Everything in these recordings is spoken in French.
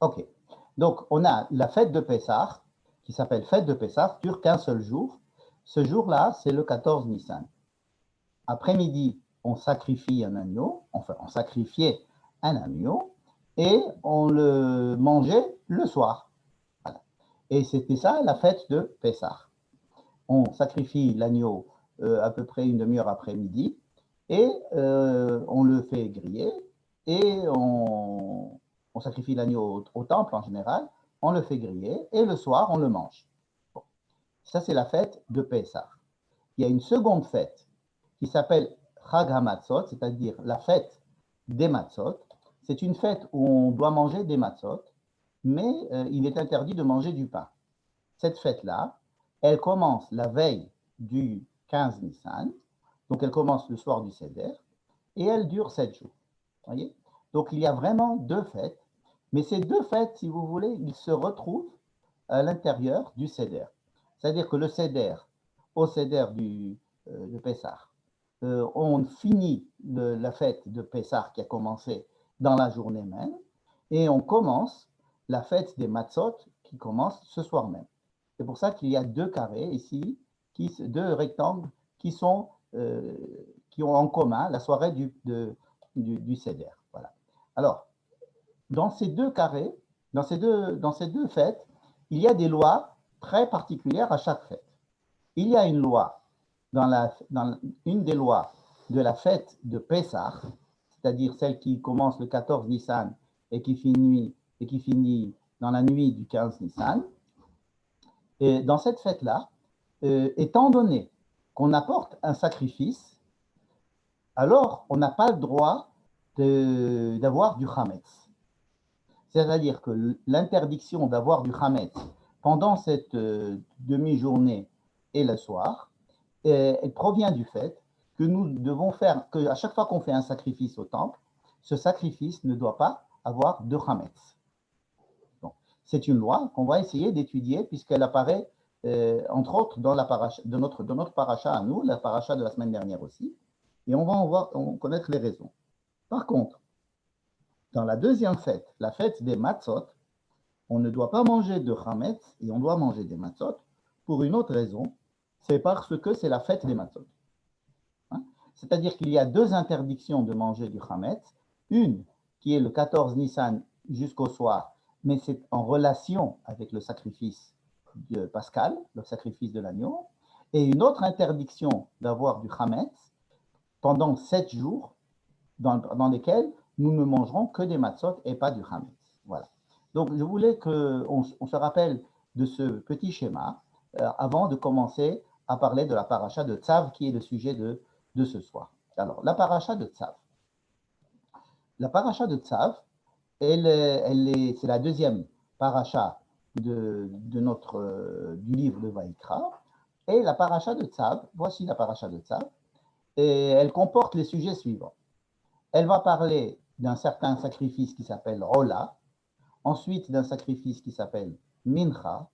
Ok. Donc, on a la fête de Pessah, qui s'appelle fête de Pessah, dure qu'un seul jour. Ce jour-là, c'est le 14 Nissan. Après-midi, on sacrifie un agneau, enfin, on sacrifiait un agneau, et on le mangeait le soir. Voilà. Et c'était ça, la fête de Pessah. On sacrifie l'agneau à peu près une demi-heure après-midi, et on le fait griller, et on sacrifie l'agneau au temple en général, on le fait griller, et le soir, on le mange. Bon. Ça, c'est la fête de Pessah. Il y a une seconde fête qui s'appelle Chag HaMatzot, c'est-à-dire la fête des matzot. C'est une fête où on doit manger des matzot, mais il est interdit de manger du pain. Cette fête-là, elle commence la veille du 15 Nissan, donc elle commence le soir du Seder, et elle dure 7 jours. Voyez. Donc il y a vraiment deux fêtes, mais ces deux fêtes, si vous voulez, ils se retrouvent à l'intérieur du Seder. C'est-à-dire que le Seder, au Seder de Pessah, on finit la fête de Pessah qui a commencé dans la journée même, et on commence la fête des Matzot qui commence ce soir même. C'est pour ça qu'il y a deux carrés ici, deux rectangles qui, qui ont en commun la soirée du Seder. Voilà. Alors, dans ces deux carrés, dans ces deux fêtes, il y a des lois très particulières à chaque fête. Il y a une loi, dans une des lois de la fête de Pessah, c'est-à-dire celle qui commence le 14 Nissan et qui finit dans la nuit du 15 Nissan. Et dans cette fête-là, étant donné qu'on apporte un sacrifice, alors on n'a pas le droit d'avoir du Hametz. C'est-à-dire que l'interdiction d'avoir du Hametz pendant cette demi-journée et le soir, elle provient du fait que nous devons faire, qu'à chaque fois qu'on fait un sacrifice au temple, ce sacrifice ne doit pas avoir de Hametz. C'est une loi qu'on va essayer d'étudier puisqu'elle apparaît, entre autres, dans la paracha, de notre paracha à nous, la paracha de la semaine dernière aussi, et on connaître les raisons. Par contre, dans la deuxième fête, la fête des matzot, on ne doit pas manger de chametz et on doit manger des matzot pour une autre raison, c'est parce que c'est la fête des matzot. Hein? C'est-à-dire qu'il y a deux interdictions de manger du chametz, une qui est le 14 Nissan jusqu'au soir, mais c'est en relation avec le sacrifice de Pascal, le sacrifice de l'agneau, et une autre interdiction d'avoir du chametz pendant 7 jours dans lesquels nous ne mangerons que des matzot et pas du chametz. Voilà. Donc, je voulais qu'on se rappelle de ce petit schéma avant de commencer à parler de la paracha de Tzav, qui est le sujet de ce soir. Alors, la paracha de Tzav. La paracha de Tzav, c'est la deuxième paracha du livre de Vaïkra. Et la paracha de Tzav, voici la paracha de Tzav, et elle comporte les sujets suivants. Elle va parler d'un certain sacrifice qui s'appelle Rola, ensuite d'un sacrifice qui s'appelle Mincha,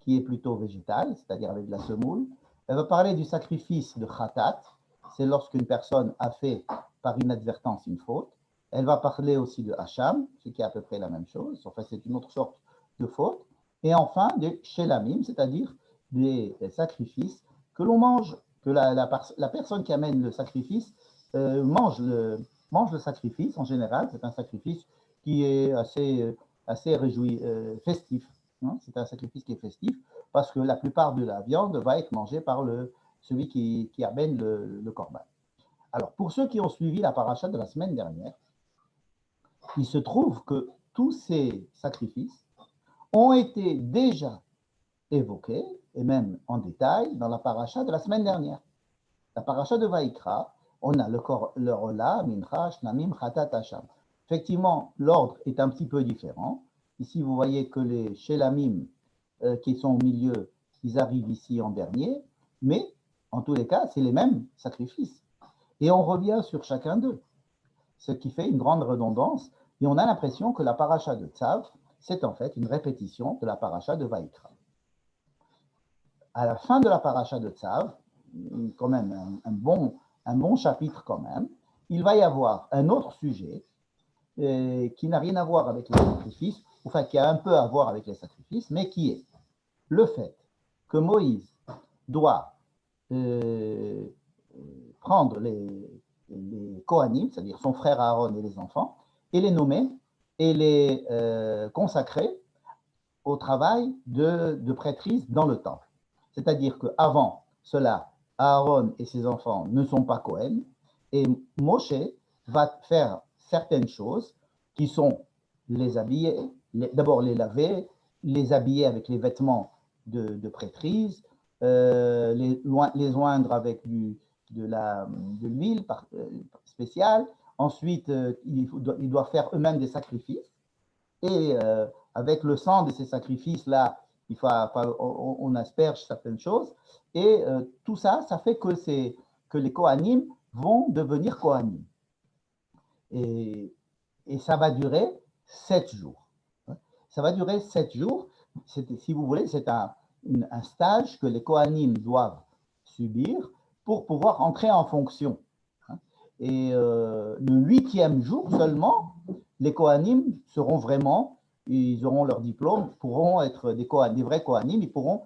qui est plutôt végétal, c'est-à-dire avec de la semoule. Elle va parler du sacrifice de Khatat, c'est lorsqu'une personne a fait par inadvertance une faute. Elle va parler aussi de Hacham, ce qui est à peu près la même chose, enfin c'est une autre sorte de faute. Et enfin des Shelamim, c'est-à-dire des sacrifices que l'on mange, que la personne qui amène le sacrifice mange le sacrifice en général. C'est un sacrifice qui est assez festif. Hein, c'est un sacrifice qui est festif parce que la plupart de la viande va être mangée par celui qui amène le corban. Alors, pour ceux qui ont suivi la paracha de la semaine dernière, il se trouve que tous ces sacrifices ont été déjà évoqués, et même en détail, dans la paracha de la semaine dernière. La paracha de Vaïkra, on a le Rola, Mincha, Shlamim, Khatat, Hacham. Effectivement, l'ordre est un petit peu différent. Ici, vous voyez que les Shelamim qui sont au milieu, ils arrivent ici en dernier, mais en tous les cas, c'est les mêmes sacrifices. Et on revient sur chacun d'eux, ce qui fait une grande redondance, et on a l'impression que la paracha de Tzav, c'est en fait une répétition de la paracha de Vaïkra. À la fin de la paracha de Tzav, quand même un bon chapitre quand même, il va y avoir un autre sujet qui n'a rien à voir avec les sacrifices, enfin qui a un peu à voir avec les sacrifices, mais qui est le fait que Moïse doit prendre les Kohanim, c'est-à-dire son frère Aaron et les enfants, et les nommer et les consacrer au travail de prêtrise dans le temple. C'est-à-dire qu'avant cela, Aaron et ses enfants ne sont pas Kohen, et Moshe va faire certaines choses qui sont les habiller, d'abord les laver, les habiller avec les vêtements de prêtrise, les oindre avec de l'huile spéciale. Ensuite, il doit faire eux-mêmes des sacrifices. Et avec le sang de ces sacrifices-là, on asperge certaines choses. Et tout ça, ça fait que les Kohanim vont devenir Kohanim. Et ça va durer 7 jours. Ça va durer 7 jours. Si vous voulez, c'est un stage que les Kohanim doivent subir pour pouvoir entrer en fonction. Et le 8e jour seulement, les Kohanim seront vraiment, ils auront leur diplôme, pourront être des vrais Kohanim, ils pourront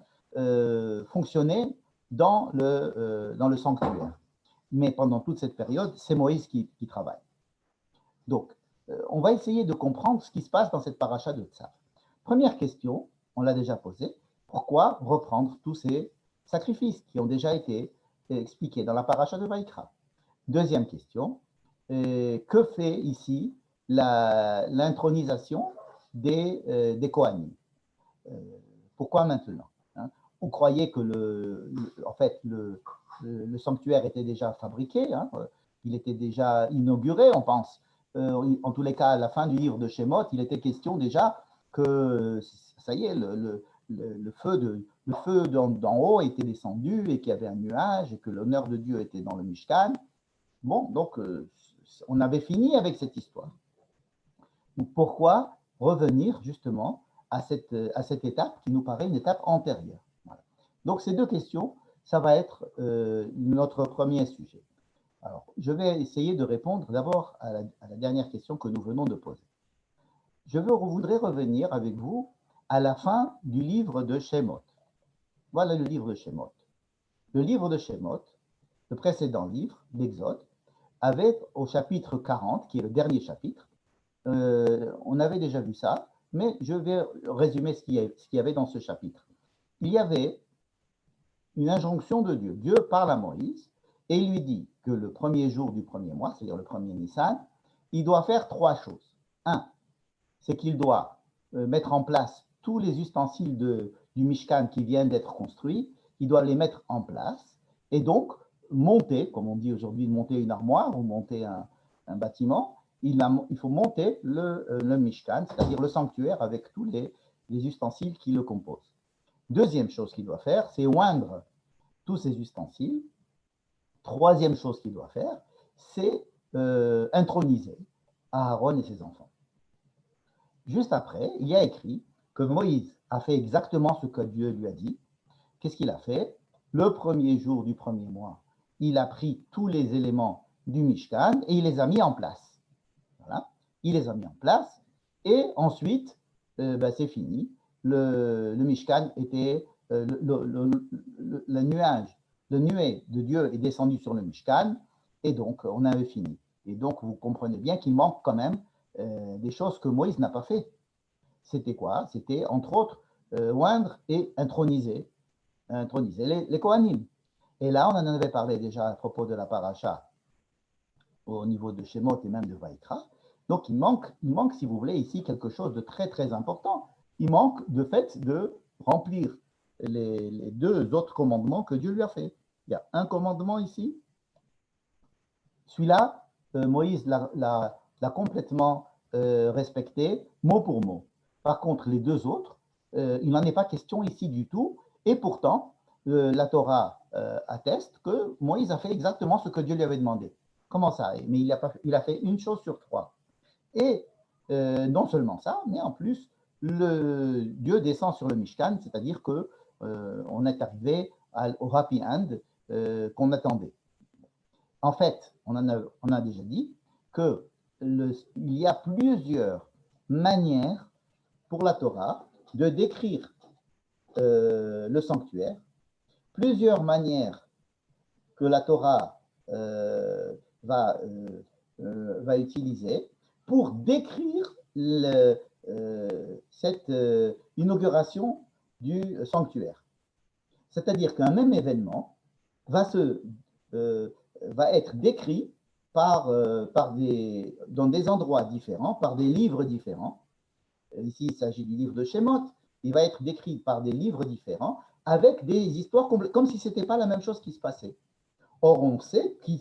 fonctionner dans le sanctuaire. Mais pendant toute cette période, c'est Moïse qui travaille. Donc, on va essayer de comprendre ce qui se passe dans cette paracha de Tzav. Première question, on l'a déjà posée, pourquoi reprendre tous ces sacrifices qui ont déjà été expliqués dans la paracha de Vaïkra? Deuxième question, que fait ici l'intronisation des Kohanim? Pourquoi maintenant? On croyait que en fait, le sanctuaire était déjà fabriqué, il était déjà inauguré, on pense. En tous les cas, à la fin du livre de Shemot, il était question déjà que, ça y est, le feu d'en haut était descendu et qu'il y avait un nuage et que l'honneur de Dieu était dans le Mishkan. Bon, donc, on avait fini avec cette histoire. Donc, pourquoi revenir justement à cette étape qui nous paraît une étape antérieure? Voilà. Donc, ces deux questions, ça va être notre premier sujet. Alors, je vais essayer de répondre d'abord à la dernière question que nous venons de poser. Je voudrais revenir avec vous à la fin du livre de Shemot. Voilà le livre de Shemot. Le livre de Shemot, le précédent livre d'Exode, avait au chapitre 40, qui est le dernier chapitre, on avait déjà vu ça, mais je vais résumer ce qu'il y avait dans ce chapitre. Il y avait une injonction de Dieu. Dieu parle à Moïse et il lui dit que le premier jour du premier mois, c'est-à-dire le premier Nissan, il doit faire 3 choses. Un, c'est qu'il doit mettre en place tous les ustensiles du Mishkan qui viennent d'être construits, il doit les mettre en place et donc monter, comme on dit aujourd'hui, monter une armoire ou monter un bâtiment, il faut monter le Mishkan, c'est-à-dire le sanctuaire avec tous les ustensiles qui le composent. Deuxième chose qu'il doit faire, c'est oindre tous ces ustensiles. Troisième chose qu'il doit faire, c'est introniser Aaron et ses enfants. Juste après, il y a écrit que Moïse a fait exactement ce que Dieu lui a dit. Qu'est-ce qu'il a fait? Le premier jour du premier mois, il a pris tous les éléments du Mishkan et il les a mis en place. Voilà, il les a mis en place et ensuite, c'est fini. Le Mishkan était le nuage, le nuée de Dieu est descendu sur le Mishkan et donc on avait fini. Et donc vous comprenez bien qu'il manque quand même des choses que Moïse n'a pas fait. C'était quoi? C'était entre autres oindre et introniser les Kohanim. Et là, on en avait parlé déjà à propos de la paracha au niveau de Shemot et même de Vaïkra. Donc, il manque, si vous voulez, ici quelque chose de très, très important. Il manque de fait de remplir les 2 autres commandements que Dieu lui a fait. Il y a un commandement ici. Celui-là, Moïse l'a complètement respecté, mot pour mot. Par contre, les 2 autres, il n'en est pas question ici du tout. Et pourtant, la Torah atteste que Moïse a fait exactement ce que Dieu lui avait demandé. Comment ça? Mais il a fait une chose sur 3. Et non seulement ça, mais en plus, Dieu descend sur le Mishkan, c'est-à-dire qu'on est arrivé au happy end qu'on attendait. En fait, on a déjà dit que il y a plusieurs manières pour la Torah de décrire le sanctuaire, plusieurs manières que la Torah va utiliser pour décrire cette inauguration du sanctuaire. C'est-à-dire qu'un même événement va être décrit dans des endroits différents, par des livres différents. Ici, il s'agit du livre de Shemot. Il va être décrit par des livres différents, avec des histoires comme si ce n'était pas la même chose qui se passait. Or, on sait que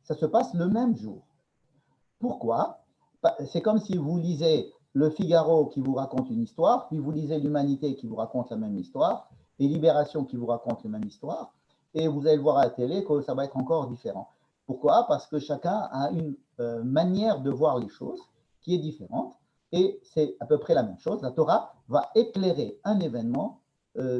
ça se passe le même jour. Pourquoi? C'est comme si vous lisez Le Figaro qui vous raconte une histoire, puis vous lisez l'Humanité qui vous raconte la même histoire, et Libération qui vous raconte la même histoire, et vous allez le voir à la télé que ça va être encore différent. Pourquoi? Parce que chacun a une manière de voir les choses qui est différente, et c'est à peu près la même chose. La Torah va éclairer un événement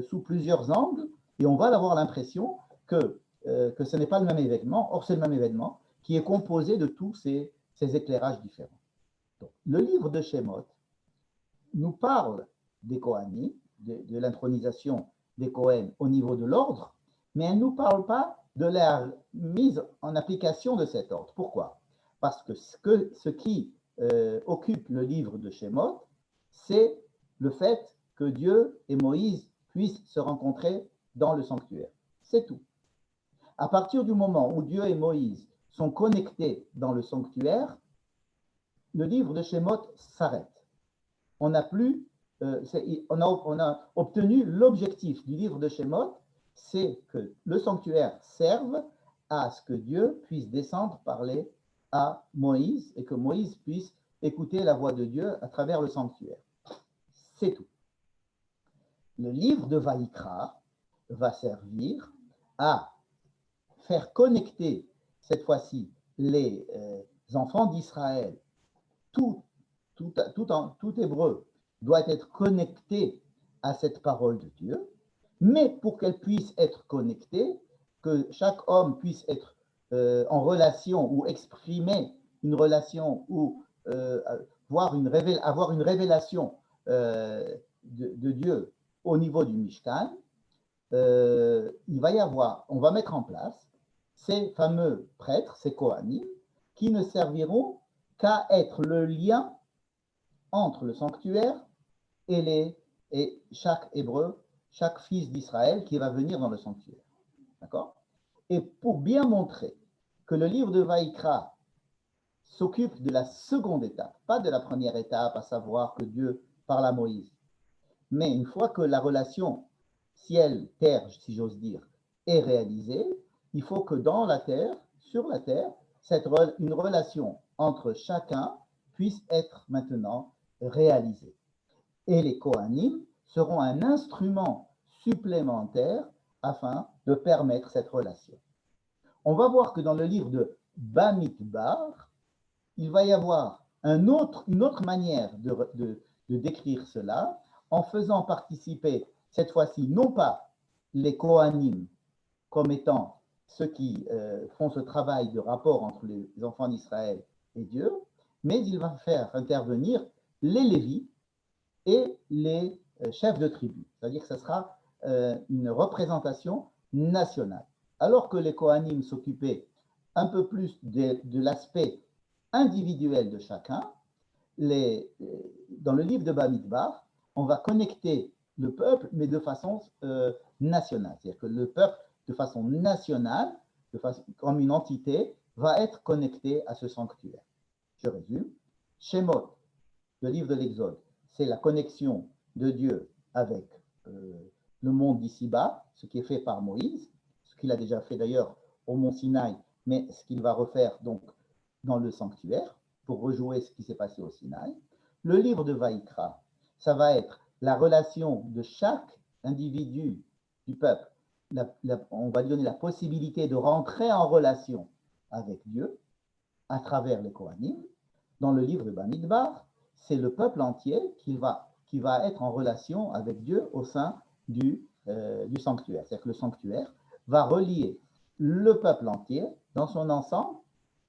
sous plusieurs angles, et on va avoir l'impression que ce n'est pas le même événement. Or, c'est le même événement qui est composé de tous ces éclairages différents. Donc, le livre de Shemot nous parle des Kohanim, de l'intronisation des Kohen au niveau de l'ordre, mais elle ne nous parle pas de la mise en application de cet ordre. Pourquoi? Parce que ce qui occupe le livre de Shemot, c'est le fait que Dieu et Moïse puissent se rencontrer dans le sanctuaire. C'est tout. À partir du moment où Dieu et Moïse sont connectés dans le sanctuaire, le livre de Shemot s'arrête. On a obtenu l'objectif du livre de Shemot, c'est que le sanctuaire serve à ce que Dieu puisse descendre parler à Moïse et que Moïse puisse écouter la voix de Dieu à travers le sanctuaire. C'est tout. Le livre de Vaïkra va servir à faire connecter cette fois-ci les enfants d'Israël. Tout hébreu doit être connecté à cette parole de Dieu, mais pour qu'elle puisse être connectée, que chaque homme puisse être en relation ou exprimer une relation ou avoir une révélation de Dieu au niveau du Mishkan, on va mettre en place ces fameux prêtres, ces Kohanim, qui ne serviront qu'à être le lien entre le sanctuaire et chaque hébreu, chaque fils d'Israël qui va venir dans le sanctuaire. D'accord? Et pour bien montrer que le livre de Vaïkra s'occupe de la seconde étape, pas de la première étape, à savoir que Dieu parle à Moïse, mais une fois que la relation ciel-terre, si j'ose dire, est réalisée, il faut que dans la terre, sur la terre, une relation entre chacun puisse être maintenant réalisée. Et les Kohanim seront un instrument supplémentaire afin de permettre cette relation. On va voir que dans le livre de Bamidbar, il va y avoir une autre manière de décrire cela, en faisant participer cette fois-ci non pas les Kohanim comme étant ceux qui font ce travail de rapport entre les enfants d'Israël et Dieu, mais il va faire intervenir les Lévis et les chefs de tribu. C'est-à-dire que ce sera une représentation nationale. Alors que les Kohanim s'occupaient un peu plus de l'aspect individuel de chacun, dans le livre de Bamidbar, on va connecter le peuple, mais de façon nationale. C'est-à-dire que le peuple, de façon nationale, comme une entité, va être connecté à ce sanctuaire. Je résume. Shemot, le livre de l'Exode, c'est la connexion de Dieu avec le monde d'ici-bas, ce qui est fait par Moïse, ce qu'il a déjà fait d'ailleurs au mont Sinaï, mais ce qu'il va refaire donc dans le sanctuaire pour rejouer ce qui s'est passé au Sinaï. Le livre de Vaïkra, ça va être la relation de chaque individu du peuple. On va lui donner la possibilité de rentrer en relation avec Dieu à travers les Kohanim. Dans le livre de Bamidbar, c'est le peuple entier qui va être en relation avec Dieu au sein du sanctuaire. C'est-à-dire que le sanctuaire va relier le peuple entier dans son ensemble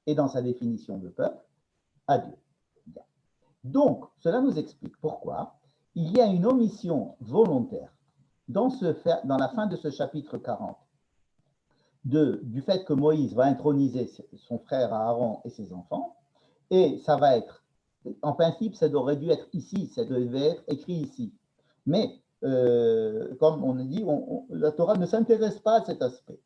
et dans sa définition de peuple à Dieu. Bien. Donc, cela nous explique pourquoi il y a une omission volontaire dans la fin de ce chapitre 40 du fait que Moïse va introniser son frère Aaron et ses enfants, et ça va être, en principe, ça aurait dû être ici, ça devait être écrit ici. Mais, comme on a dit, la Torah ne s'intéresse pas à cet aspect.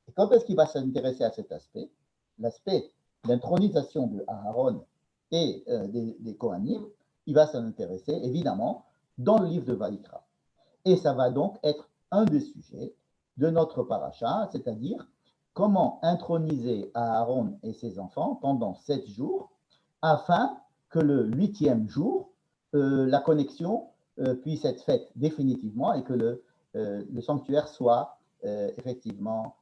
Et quand est-ce qu'il va s'intéresser à cet aspect? L'aspect d'intronisation de Aaron et des Kohanim, il va s'en intéresser, évidemment, dans le livre de Vaïkra. Et ça va donc être un des sujets de notre paracha, c'est-à-dire comment introniser Aaron et ses enfants pendant 7 jours, afin que le 8e jour, la connexion puisse être faite définitivement et que le sanctuaire soit effectivement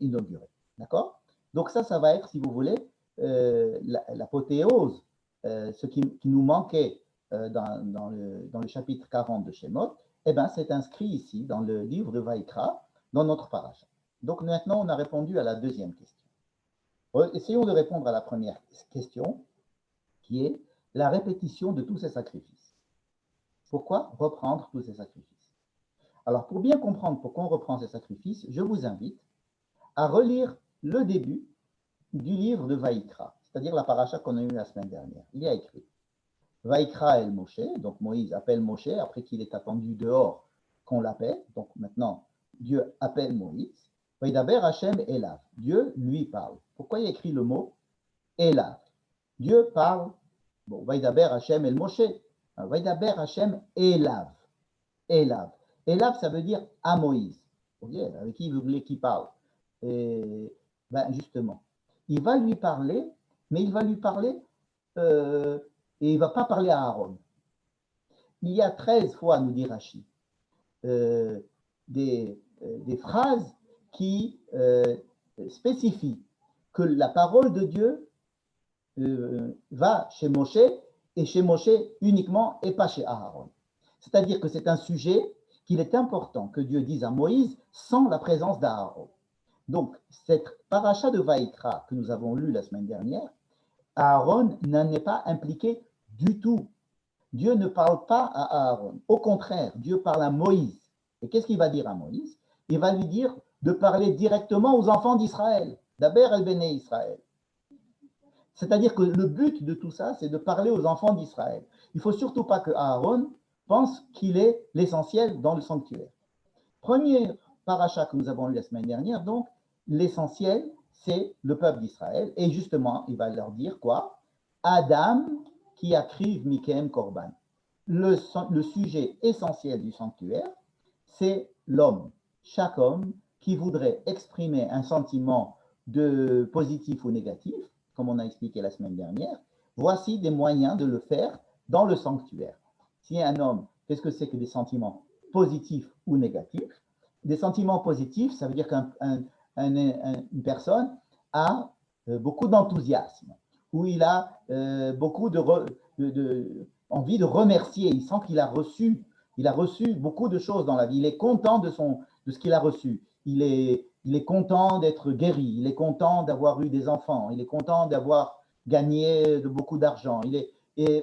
inauguré. D'accord? Donc ça va être, si vous voulez, l'apothéose, ce qui nous manquait dans le chapitre 40 de Shemot, eh bien, c'est inscrit ici dans le livre de Vaïkra, dans notre paracha. Donc maintenant, on a répondu à la deuxième question. Essayons de répondre à la première question, qui est la répétition de tous ces sacrifices. Pourquoi reprendre tous ces sacrifices? Alors, pour bien comprendre pourquoi on reprend ces sacrifices, je vous invite à relire le début du livre de Vaïkra, c'est-à-dire la paracha qu'on a eue la semaine dernière. Il y a écrit Vaïkra el Moshe, donc Moïse appelle Moshe après qu'il est attendu dehors qu'on l'appelle. Donc maintenant, Dieu appelle Moïse. Vaidaber Hashem Elav. Dieu lui parle. Pourquoi il y a écrit le mot Elav? Dieu parle. Bon, Vaidaber Hashem el Moshe. Vaidaber Hashem Elav. Elav. Elav, ça veut dire à Moïse. Okay, avec qui vous voulez qu'il parle? Et, ben justement, il va lui parler, mais il va lui parler et il ne va pas parler à Aaron. Il y a 13 fois, nous dit Rashi, des phrases qui spécifient que la parole de Dieu va chez Moshe, et chez Moshe uniquement et pas chez Aaron. C'est-à-dire que c'est un sujet qu'il est important que Dieu dise à Moïse sans la présence d'Aaron. Donc, cette paracha de Vaïkra que nous avons lue la semaine dernière, Aaron n'en est pas impliqué du tout. Dieu ne parle pas à Aaron. Au contraire, Dieu parle à Moïse. Et qu'est-ce qu'il va dire à Moïse? Il va lui dire de parler directement aux enfants d'Israël. D'Aber el Béné Israël. C'est-à-dire que le but de tout ça, c'est de parler aux enfants d'Israël. Il ne faut surtout pas que Aaron pense qu'il est l'essentiel dans le sanctuaire. Premier paracha que nous avons lu la semaine dernière, donc, l'essentiel, c'est le peuple d'Israël. Et justement, il va leur dire quoi? Adam qui akriv mikem korban. Le sujet essentiel du sanctuaire, c'est l'homme. Chaque homme qui voudrait exprimer un sentiment de positif ou négatif, comme on a expliqué la semaine dernière, voici des moyens de le faire dans le sanctuaire. Si un homme, qu'est-ce que c'est que des sentiments positifs ou négatifs? Des sentiments positifs, ça veut dire qu'une personne a beaucoup d'enthousiasme, où il a beaucoup envie de remercier, il sent qu'il a reçu beaucoup de choses dans la vie, il est content de ce qu'il a reçu, il est content d'être guéri, il est content d'avoir eu des enfants, il est content d'avoir gagné beaucoup d'argent,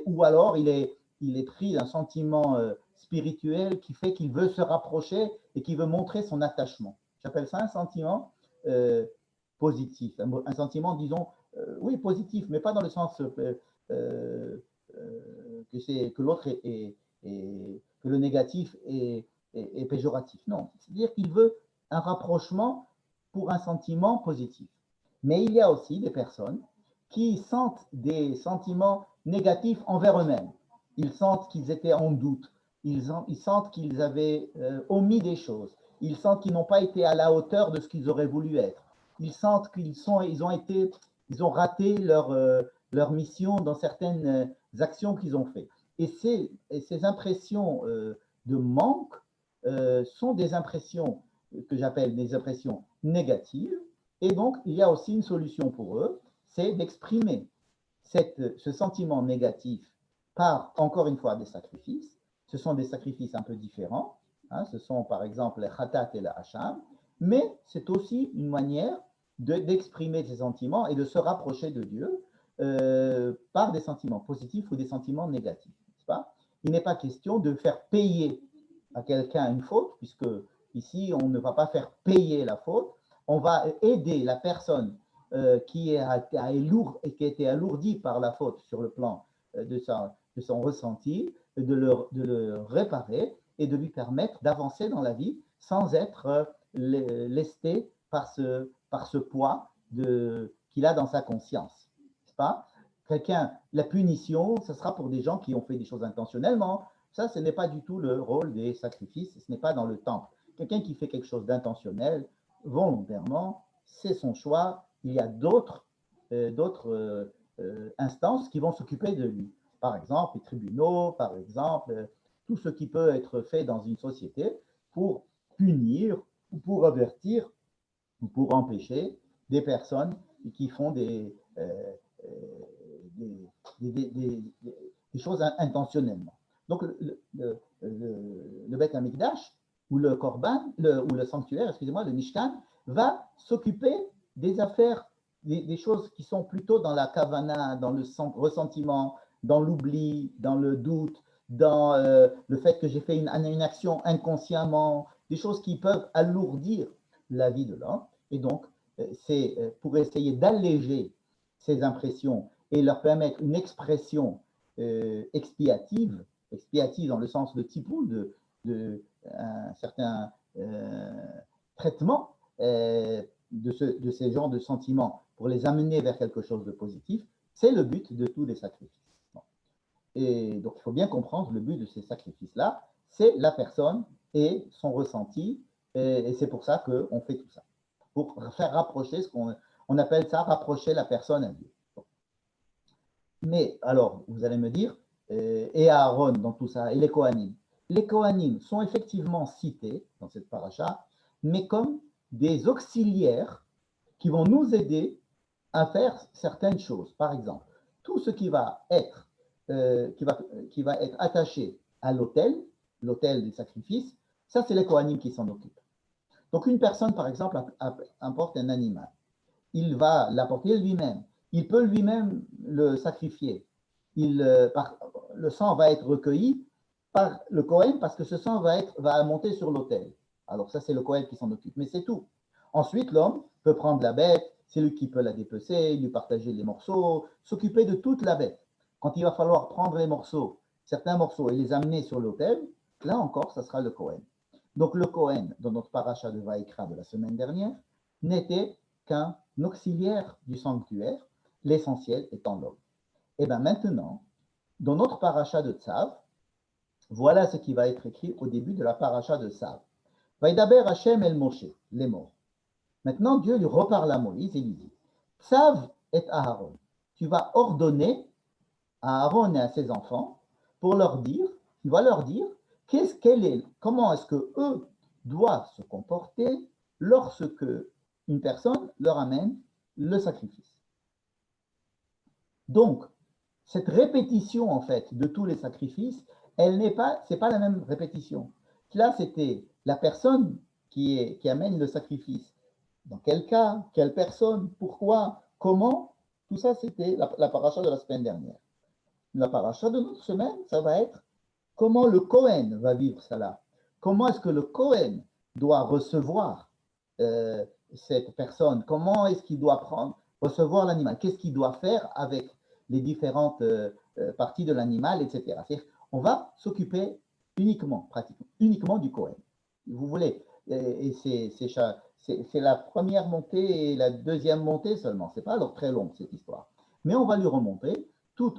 ou alors il est pris d'un sentiment spirituel qui fait qu'il veut se rapprocher et qui veut montrer son attachement. J'appelle ça un sentiment positif, un sentiment, disons, oui, positif, mais pas dans le sens que l'autre que le négatif est péjoratif. Non, c'est-à-dire qu'il veut un rapprochement pour un sentiment positif. Mais il y a aussi des personnes qui sentent des sentiments négatifs envers eux-mêmes. Ils sentent qu'ils étaient en doute, ils sentent qu'ils avaient omis des choses, ils sentent qu'ils n'ont pas été à la hauteur de ce qu'ils auraient voulu être. Ils sentent qu'ils ont raté leur mission dans certaines actions qu'ils ont faites. Et ces impressions de manque sont des impressions que j'appelle des impressions négatives. Et donc, il y a aussi une solution pour eux, c'est d'exprimer ce sentiment négatif par, encore une fois, des sacrifices. Ce sont des sacrifices un peu différents. Hein, ce sont, par exemple, les khatat et le hacham. Mais c'est aussi une manière d'exprimer ces sentiments et de se rapprocher de Dieu par des sentiments positifs ou des sentiments négatifs, n'est-ce pas? Il n'est pas question de faire payer à quelqu'un une faute, puisque ici, on ne va pas faire payer la faute, on va aider la personne qui a été alourdie par la faute sur le plan de son ressenti, de le réparer et de lui permettre d'avancer dans la vie sans être lesté par ce poids qu'il a dans sa conscience. N'est-ce pas? La punition, ce sera pour des gens qui ont fait des choses intentionnellement. Ça, ce n'est pas du tout le rôle des sacrifices, ce n'est pas dans le temple. Quelqu'un qui fait quelque chose d'intentionnel, volontairement, c'est son choix. Il y a d'autres instances qui vont s'occuper de lui. Par exemple, les tribunaux, par exemple, tout ce qui peut être fait dans une société pour punir ou pour avertir ou pour empêcher des personnes qui font des choses intentionnellement. Donc, le Beth Amikdash, ou le Korban, ou le sanctuaire, excusez-moi, le Mishkan, va s'occuper des affaires, des choses qui sont plutôt dans la kavana, dans le ressentiment, dans l'oubli, dans le doute, dans le fait que j'ai fait une action inconsciemment, des choses qui peuvent alourdir la vie de l'homme. Et donc, c'est pour essayer d'alléger ces impressions et leur permettre une expression expiative dans le sens de tipoul, un certain traitement de ces genres de sentiments pour les amener vers quelque chose de positif, c'est le but de tous les sacrifices. Bon. Et donc, il faut bien comprendre le but de ces sacrifices-là, c'est la personne et son ressenti, et c'est pour ça qu'on fait tout ça, pour faire rapprocher ce qu'on appelle ça, rapprocher la personne à Dieu. Bon. Mais alors, vous allez me dire, et Aaron dans tout ça, et les Kohanim. Les Kohanim sont effectivement cités dans cette paracha, mais comme des auxiliaires qui vont nous aider à faire certaines choses. Par exemple, tout ce qui va être attaché à l'autel des sacrifices, ça c'est les Kohanim qui s'en occupent. Donc une personne, par exemple, importe un animal. Il va l'apporter lui-même. Il peut lui-même le sacrifier. Le sang va être recueilli par le Kohen parce que ce sang va monter sur l'autel. Alors ça, c'est le Kohen qui s'en occupe, mais c'est tout. Ensuite, l'homme peut prendre la bête, c'est lui qui peut la dépecer, lui partager les morceaux, s'occuper de toute la bête. Quand il va falloir prendre les morceaux, certains morceaux, et les amener sur l'autel, là encore, ça sera le Kohen. Donc le Kohen, dans notre paracha de Vaïkra de la semaine dernière, n'était qu'un auxiliaire du sanctuaire, l'essentiel étant l'homme. Et bien maintenant, dans notre paracha de Tzav, voilà ce qui va être écrit au début de la paracha de Tzav. Vaïdaber Hashem el Moshe, les morts. Maintenant, Dieu lui reparle à Moïse et lui dit, Tzav et Aaron, tu vas ordonner à Aaron et à ses enfants pour leur dire, tu vas leur dire comment est-ce que eux doivent se comporter lorsque une personne leur amène le sacrifice. Donc, cette répétition, en fait, de tous les sacrifices, c'est pas la même répétition. Là, c'était la personne qui amène le sacrifice. Dans quel cas, quelle personne, pourquoi, comment, tout ça, c'était la paracha de la semaine dernière. La paracha de notre semaine, ça va être comment le Kohen va vivre ça là. Comment est-ce que le Kohen doit recevoir cette personne? Comment est-ce qu'il doit recevoir l'animal? Qu'est-ce qu'il doit faire avec les différentes parties de l'animal, etc. C'est-à-dire, on va s'occuper pratiquement uniquement du Kohen. Vous voulez, et c'est la première montée et la deuxième montée seulement. C'est pas alors très long cette histoire. Mais on va lui remonter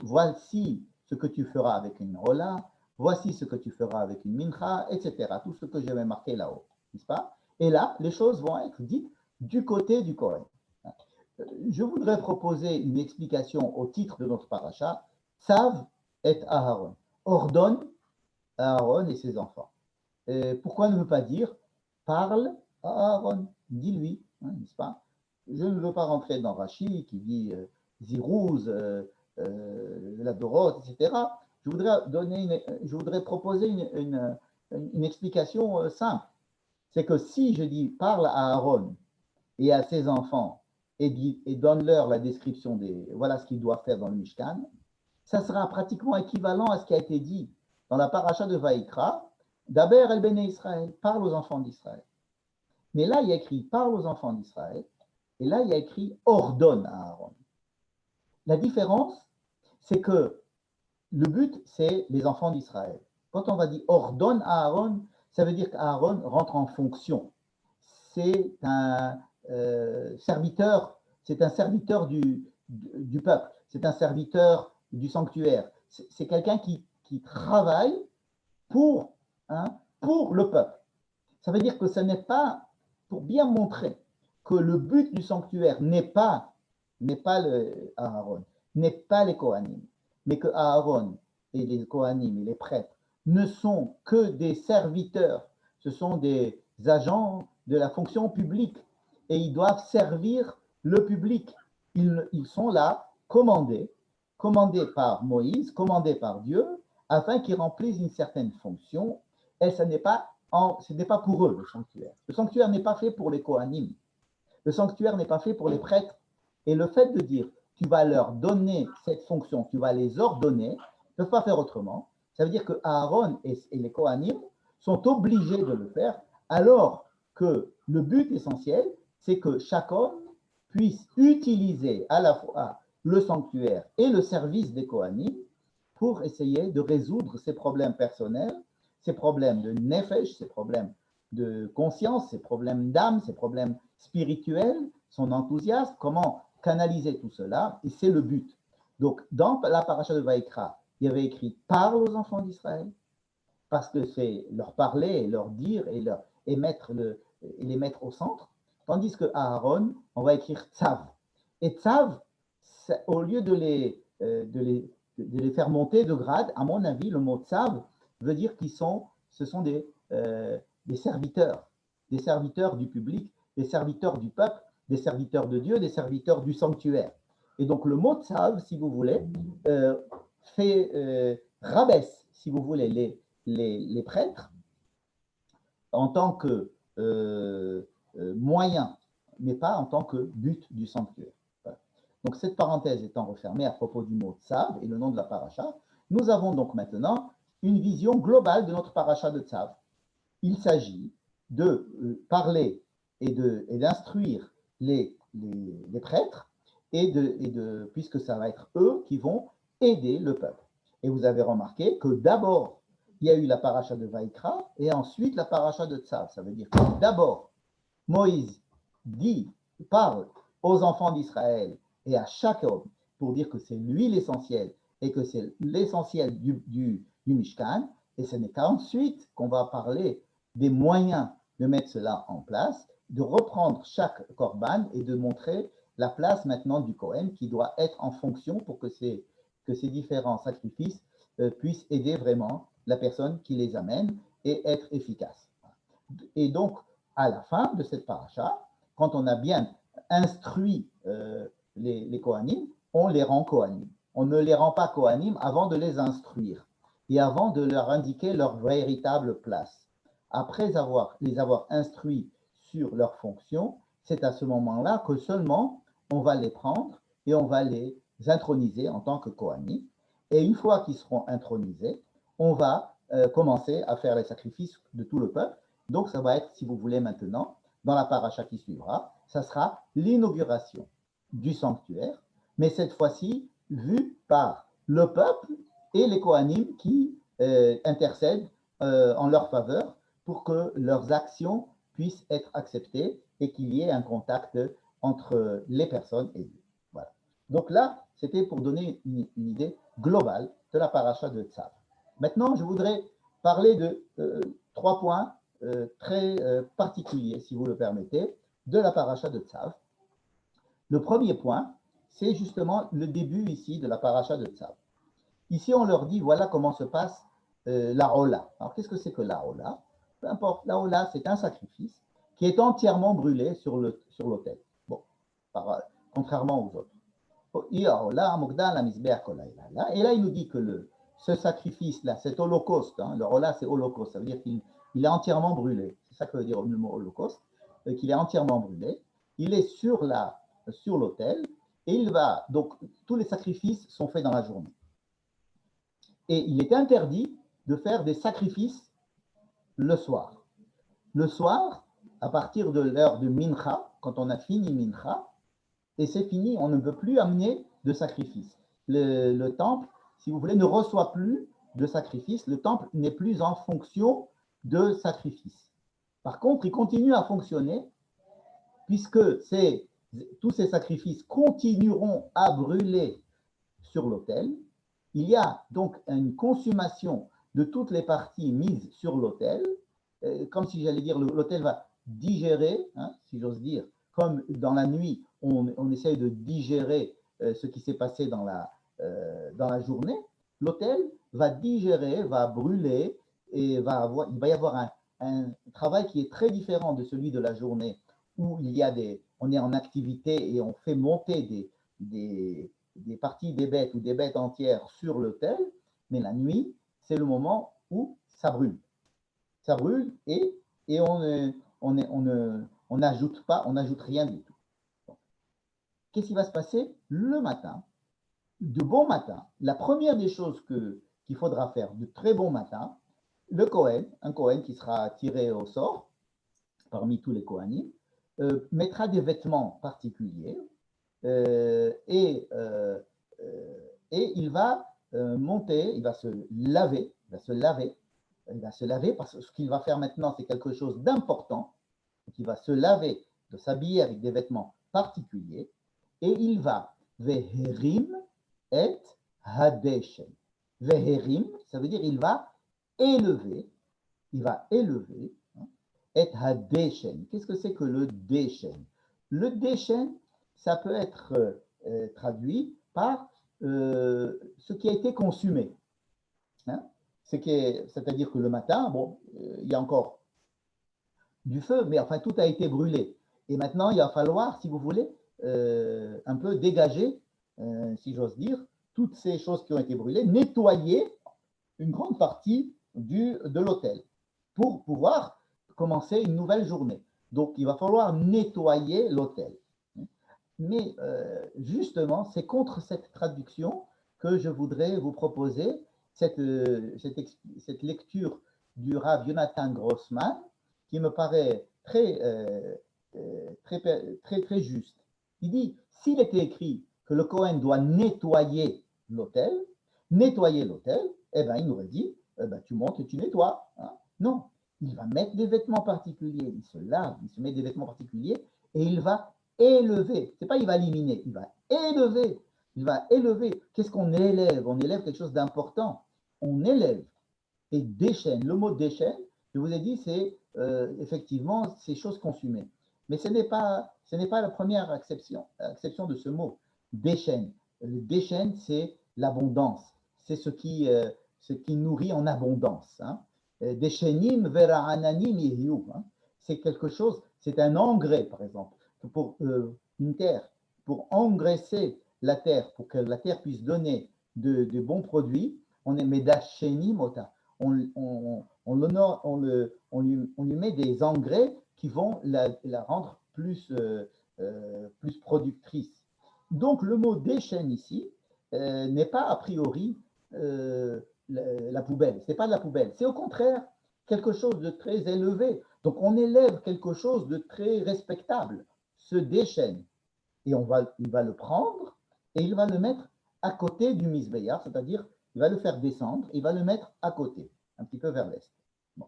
voici ce que tu feras avec une rola, voici ce que tu feras avec une mincha, etc. Tout ce que je vais marquer là-haut, n'est-ce pas? Et là, les choses vont être dites du côté du Kohen. Je voudrais proposer une explication au titre de notre paracha, Tzav et Aaron. Ordonne à Aaron et ses enfants. Pourquoi ne pas dire parle à Aaron, dis-lui, n'est-ce pas? Je ne veux pas rentrer dans Rashi qui dit Zirouz, la Doroth, etc. Je voudrais proposer une explication simple. C'est que si je dis parle à Aaron et à ses enfants et donne-leur la description voilà ce qu'ils doivent faire dans le Mishkan, ça sera pratiquement équivalent à ce qui a été dit dans la paracha de Vaïkra, Daber el Bene Israël, parle aux enfants d'Israël. Mais là, il y a écrit parle aux enfants d'Israël, et là, il y a écrit ordonne à Aaron. La différence, c'est que le but, c'est les enfants d'Israël. Quand on va dire ordonne à Aaron, ça veut dire qu'Aaron rentre en fonction. C'est un serviteur du peuple, c'est un serviteur du sanctuaire. C'est quelqu'un qui travaille pour le peuple. Ça veut dire que ce n'est pas, pour bien montrer que le but du sanctuaire n'est pas Aaron, n'est pas les Kohanim, mais que Aaron et les Kohanim et les prêtres ne sont que des serviteurs, ce sont des agents de la fonction publique et ils doivent servir le public. Ils sont là commandés par Moïse, commandés par Dieu, afin qu'ils remplissent une certaine fonction, et ce n'est pas pour eux le sanctuaire. Le sanctuaire n'est pas fait pour les Kohanim. Le sanctuaire n'est pas fait pour les prêtres. Et le fait de dire tu vas leur donner cette fonction, tu vas les ordonner, ne peuvent pas faire autrement. Ça veut dire que Aaron et les Kohanim sont obligés de le faire, alors que le but essentiel, c'est que chaque homme puisse utiliser à la fois le sanctuaire et le service des Kohanim pour essayer de résoudre ses problèmes personnels, ses problèmes de nefesh, ses problèmes de conscience, ses problèmes d'âme, ses problèmes spirituels, son enthousiasme, comment canaliser tout cela, et c'est le but. Donc, dans la paracha de Vaïkra, il y avait écrit « Parle aux enfants d'Israël », parce que c'est leur parler, et leur dire, et les mettre au centre, tandis que Aaron, on va écrire « Tzav ». Et Tzav, au lieu de les faire monter de grade, à mon avis, le mot Tzav veut dire ce sont des serviteurs du public, des serviteurs du peuple, des serviteurs de Dieu, des serviteurs du sanctuaire. Et donc le mot Tzav, si vous voulez, rabaisse, si vous voulez, les prêtres en tant que moyen, mais pas en tant que but du sanctuaire. Voilà. Donc cette parenthèse étant refermée à propos du mot Tzav et le nom de la paracha, nous avons donc maintenant une vision globale de notre paracha de Tzav. Il s'agit de parler et d'instruire les prêtres, puisque ça va être eux qui vont aider le peuple. Et vous avez remarqué que d'abord, il y a eu la paracha de Vaïkra et ensuite la paracha de Tzav. Ça veut dire que d'abord, Moïse parle aux enfants d'Israël et à chaque homme pour dire que c'est lui l'essentiel et que c'est l'essentiel du Mishkan. Et ce n'est qu'ensuite qu'on va parler des moyens de mettre cela en place, de reprendre chaque korban et de montrer la place maintenant du Kohen qui doit être en fonction pour que ces différents sacrifices puissent aider vraiment la personne qui les amène et être efficaces. Et donc, à la fin de cette paracha, quand on a bien instruit les Kohanim, on les rend Kohanim. On ne les rend pas Kohanim avant de les instruire et avant de leur indiquer leur véritable place. Après les avoir instruits sur leurs fonctions, c'est à ce moment-là que seulement on va les prendre et on va les introniser en tant que Kohanim. Et une fois qu'ils seront intronisés, on va commencer à faire les sacrifices de tout le peuple. Donc ça va être, si vous voulez maintenant, dans la paracha qui suivra, ça sera l'inauguration du sanctuaire, mais cette fois-ci vue par le peuple et les Kohanim qui intercèdent en leur faveur pour que leurs actions puissent être acceptées et qu'il y ait un contact entre les personnes et Dieu. Voilà. Donc là, c'était pour donner une idée globale de la paracha de Tzav. Maintenant, je voudrais parler de 3 points très particuliers, si vous le permettez, de la paracha de Tzav. Le premier point, c'est justement le début ici de la paracha de Tzav. Ici, on leur dit, voilà comment se passe la Ola. Alors, qu'est-ce que c'est que la Ola? Peu importe, la Ola, c'est un sacrifice qui est entièrement brûlé sur l'autel. Bon, contrairement aux autres. Et là, il nous dit que ce sacrifice-là, cet holocauste, le Ola, c'est holocauste, ça veut dire qu'il est entièrement brûlé. C'est ça que veut dire le mot holocauste, qu'il est entièrement brûlé. Il est sur sur l'autel et il va, donc tous les sacrifices sont faits dans la journée. Et il est interdit de faire des sacrifices le soir. Le soir, à partir de l'heure de Mincha, quand on a fini Mincha, et c'est fini, on ne peut plus amener de sacrifice. Le temple, si vous voulez, ne reçoit plus de sacrifice. Le temple n'est plus en fonction de sacrifice. Par contre, il continue à fonctionner puisque tous ces sacrifices continueront à brûler sur l'autel. Il y a donc une consommation de toutes les parties mises sur l'autel, comme si j'allais dire l'autel va digérer, hein, si j'ose dire, comme dans la nuit, on essaye de digérer ce qui s'est passé dans la journée. L'autel va digérer, va brûler et il va y avoir un travail qui est très différent de celui de la journée où on est en activité et on fait monter des parties des bêtes ou des bêtes entières sur l'autel, mais la nuit, c'est le moment où ça brûle. Ça brûle et on n'ajoute pas, on n'ajoute rien du tout. Qu'est-ce qui va se passer le matin? De bon matin, la première des choses qu'il faudra faire de très bon matin, le Kohen, un Kohen qui sera tiré au sort parmi tous les Kohanim, mettra des vêtements particuliers et il va monter, il va se laver, parce que ce qu'il va faire maintenant, c'est quelque chose d'important. Il va se laver, de s'habiller avec des vêtements particuliers et il va veherim et hadeshen. Veherim, ça veut dire il va élever et hadeshen. Qu'est-ce que c'est que le deshen? Le deshen, ça peut être traduit par ce qui a été consumé. Hein? C'est-à-dire que le matin, bon, il y a encore du feu, mais enfin tout a été brûlé. Et maintenant, il va falloir, si vous voulez, un peu dégager, si j'ose dire, toutes ces choses qui ont été brûlées, nettoyer une grande partie de l'autel pour pouvoir commencer une nouvelle journée. Donc, il va falloir nettoyer l'autel. Mais justement, c'est contre cette traduction que je voudrais vous proposer cette lecture du Rav Jonathan Grossman, qui me paraît très juste. Il dit, s'il était écrit que le Kohen doit nettoyer l'autel, eh ben, il aurait dit, tu montes et tu nettoies. Hein. Non, il va mettre des vêtements particuliers, il se lave, il se met des vêtements particuliers et il va élever. C'est pas il va éliminer, il va élever. Il va élever. Qu'est-ce qu'on élève? On élève quelque chose d'important. On élève et déchaîne. Le mot déchaîne, je vous ai dit, c'est effectivement ces choses consumées. Mais ce n'est pas la première acception de ce mot. Déchaîne. Le déchaîne, c'est l'abondance. C'est ce qui nourrit en abondance. Hein. Déchainim vera ananim yiyu. C'est quelque chose, c'est un engrais, par exemple, pour une terre, pour engraisser la terre, pour que la terre puisse donner de bons produits. On est medacheni mota. On lui met des engrais qui vont la rendre plus productrice. Donc, le mot déchaîne ici n'est pas a priori la poubelle. Ce n'est pas de la poubelle. C'est au contraire quelque chose de très élevé. Donc, on élève quelque chose de très respectable, ce déchaîne. Et il va le prendre et il va le mettre à côté du misbéar, c'est-à-dire il va le faire descendre, il va le mettre à côté, un petit peu vers l'est. Bon.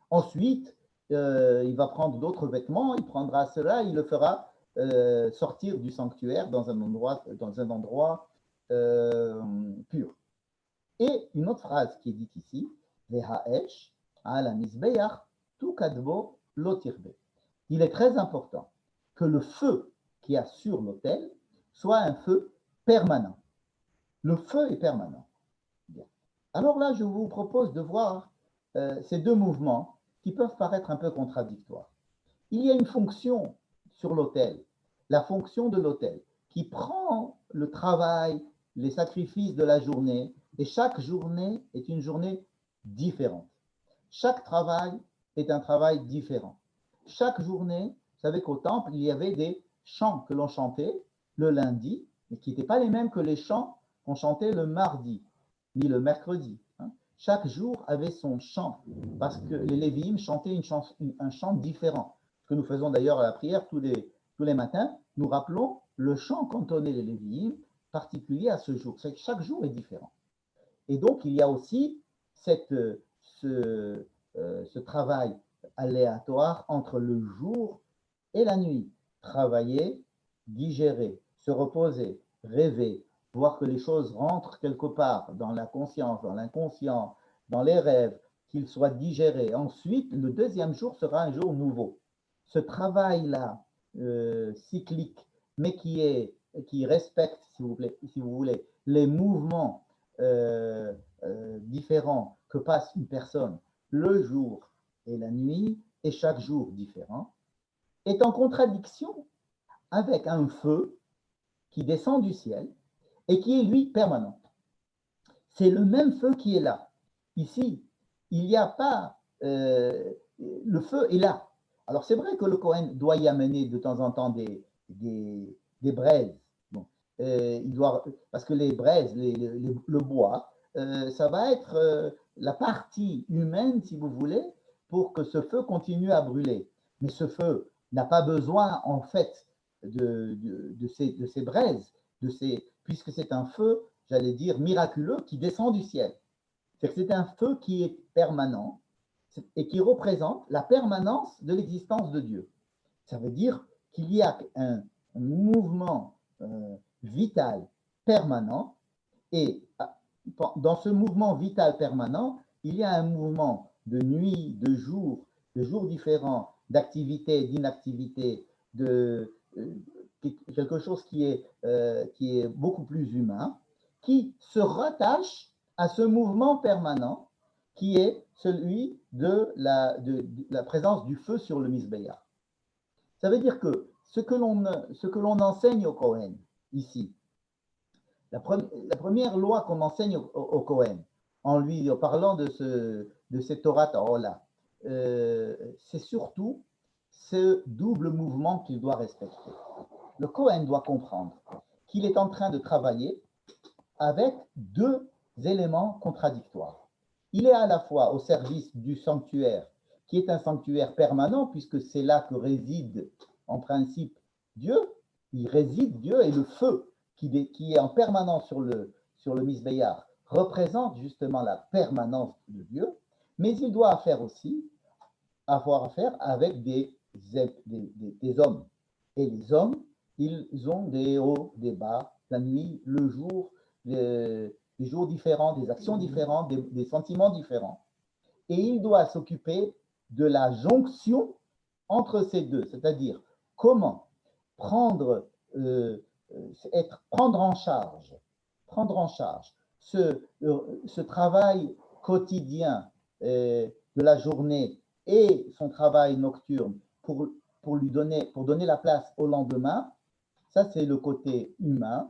Ensuite, il va prendre d'autres vêtements, il prendra cela, il le fera sortir du sanctuaire dans un endroit pur. Et une autre phrase qui est dite ici, Vehaesh ala misbeach tu kadbo lo tirbe. Il est très important que le feu qu'il y a sur l'autel soit un feu permanent. Le feu est permanent. Bien. Alors là, je vous propose de voir ces deux mouvements qui peuvent paraître un peu contradictoires. Il y a une fonction sur l'autel, la fonction de l'autel, qui prend le travail, les sacrifices de la journée, et chaque journée est une journée différente. Chaque travail est un travail différent. Chaque journée, vous savez qu'au temple, il y avait des chants que l'on chantait, le lundi, mais qui n'étaient pas les mêmes que les chants qu'on chantait le mardi, ni le mercredi. Hein. Chaque jour avait son chant, parce que les Lévi'im chantaient un chant différent. Ce que nous faisons d'ailleurs à la prière tous les matins, nous rappelons le chant qu'entonnaient les Lévi'im, particulier à ce jour. C'est que chaque jour est différent. Et donc, il y a aussi ce travail aléatoire entre le jour et la nuit. Travailler, digérer, se reposer, rêver, voir que les choses rentrent quelque part dans la conscience, dans l'inconscient, dans les rêves, qu'ils soient digérés. Ensuite, le deuxième jour sera un jour nouveau. Ce travail-là, cyclique, mais qui respecte, si vous voulez, les mouvements différents que passe une personne le jour et la nuit, et chaque jour différent, est en contradiction avec un feu qui descend du ciel et qui est, lui, permanent. C'est le même feu qui est là. Ici, il n'y a pas... le feu est là. Alors, c'est vrai que le Cohen doit y amener de temps en temps des braises. Bon. Parce que les braises, le bois, ça va être la partie humaine, si vous voulez, pour que ce feu continue à brûler. Mais ce feu n'a pas besoin, en fait, de ces braises, puisque c'est un feu, j'allais dire, miraculeux qui descend du ciel. C'est un feu qui est permanent et qui représente la permanence de l'existence de Dieu. Ça veut dire qu'il y a un mouvement vital permanent et dans ce mouvement vital permanent, il y a un mouvement de nuit, de jours différents, d'activité, d'inactivité, de quelque chose qui est beaucoup plus humain, qui se rattache à ce mouvement permanent qui est celui de la présence du feu sur le Misbéach. Ça veut dire que ce que l'on enseigne au Cohen, ici, la première loi qu'on enseigne au Cohen, en lui parlant de cette Torah Ta'ola, c'est surtout ce double mouvement qu'il doit respecter. Le Cohen doit comprendre qu'il est en train de travailler avec deux éléments contradictoires. Il est à la fois au service du sanctuaire, qui est un sanctuaire permanent, puisque c'est là que réside en principe Dieu. Il réside Dieu, et le feu qui est en permanence sur le Misbéach représente justement la permanence de Dieu, mais il doit avoir affaire avec des hommes. Et les hommes, ils ont des hauts, des bas, la nuit, le jour, des jours différents, des actions différentes, des sentiments différents. Et il doit s'occuper de la jonction entre ces deux, c'est-à-dire comment prendre, prendre en charge ce travail quotidien de la journée et son travail nocturne pour donner la place au lendemain. Ça, c'est le côté humain,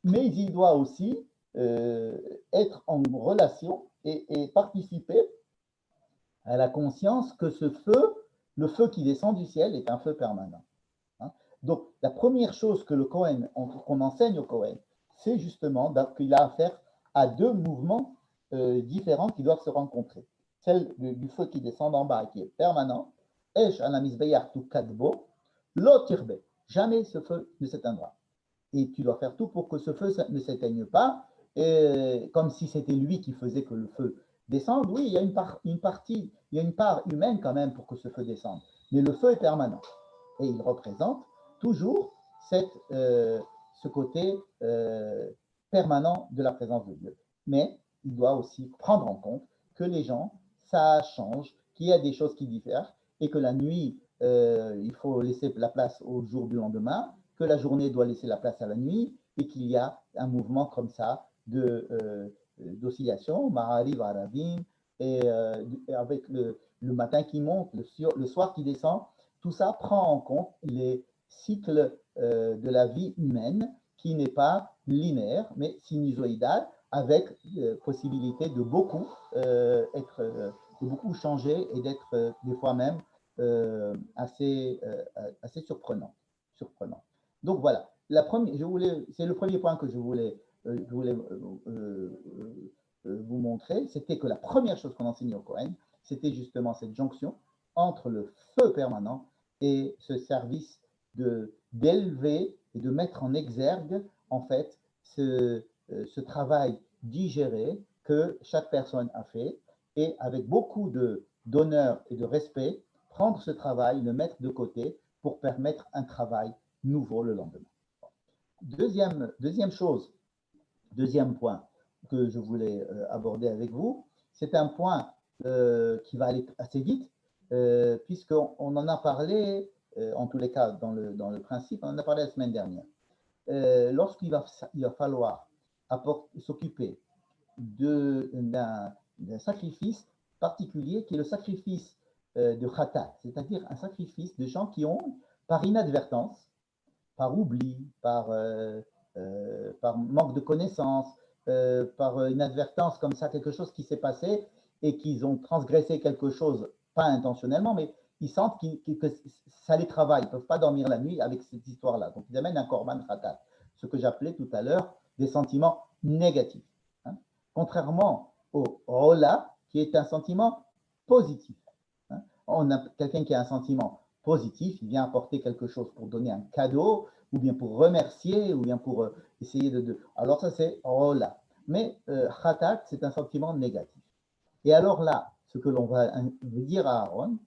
mais il doit aussi être en relation et participer à la conscience que ce feu, le feu qui descend du ciel, est un feu permanent. Hein. Donc, la première chose que qu'on enseigne au Cohen, c'est justement qu'il a affaire à deux mouvements différents qui doivent se rencontrer. Celle du feu qui descend en bas, qui est permanent, Esh anamisbeyar tu kadbo, lo tirbe. Jamais ce feu ne s'éteindra. Et tu dois faire tout pour que ce feu ne s'éteigne pas, comme si c'était lui qui faisait que le feu descende. Oui, il y a il y a une part humaine quand même pour que ce feu descende, mais le feu est permanent et il représente toujours ce côté permanent de la présence de Dieu. Mais il doit aussi prendre en compte que les gens, ça change, qu'il y a des choses qui diffèrent et que la nuit, il faut laisser la place au jour du lendemain, que la journée doit laisser la place à la nuit et qu'il y a un mouvement comme ça d'oscillation, Mahariv Aravim, et avec le matin qui monte, le soir qui descend, tout ça prend en compte les cycles de la vie humaine qui n'est pas linéaire, mais sinusoïdal, avec possibilité de beaucoup de beaucoup changer et d'être des fois même assez surprenant. Donc voilà, c'est le premier point que je voulais vous montrer, c'était que la première chose qu'on enseignait au Kohen, c'était justement cette jonction entre le feu permanent et ce service d'élever et de mettre en exergue, en fait, ce travail digéré que chaque personne a fait, et avec beaucoup d'honneur et de respect, prendre ce travail, le mettre de côté pour permettre un travail nouveau le lendemain. Deuxième chose, deuxième point que je voulais aborder avec vous, c'est un point qui va aller assez vite, puisqu'on en a parlé, en tous les cas dans le principe, on en a parlé la semaine dernière. Lorsqu'il va falloir s'occuper d'un sacrifice particulier qui est le sacrifice de khatat, c'est-à-dire un sacrifice de gens qui ont, par inadvertance, par oubli, par manque de connaissance, par inadvertance comme ça, quelque chose qui s'est passé et qu'ils ont transgressé quelque chose, pas intentionnellement, mais ils sentent que ça les travaille, ils ne peuvent pas dormir la nuit avec cette histoire-là. Donc ils amènent un korban khatat, ce que j'appelais tout à l'heure des sentiments négatifs. Hein. Contrairement au rola, qui est un sentiment positif. Hein. On a quelqu'un qui a un sentiment positif, il vient apporter quelque chose pour donner un cadeau, ou bien pour remercier, ou bien pour essayer de… Alors ça, c'est rola. Mais khatat, c'est un sentiment négatif. Et alors là, ce que l'on va dire à Aaron,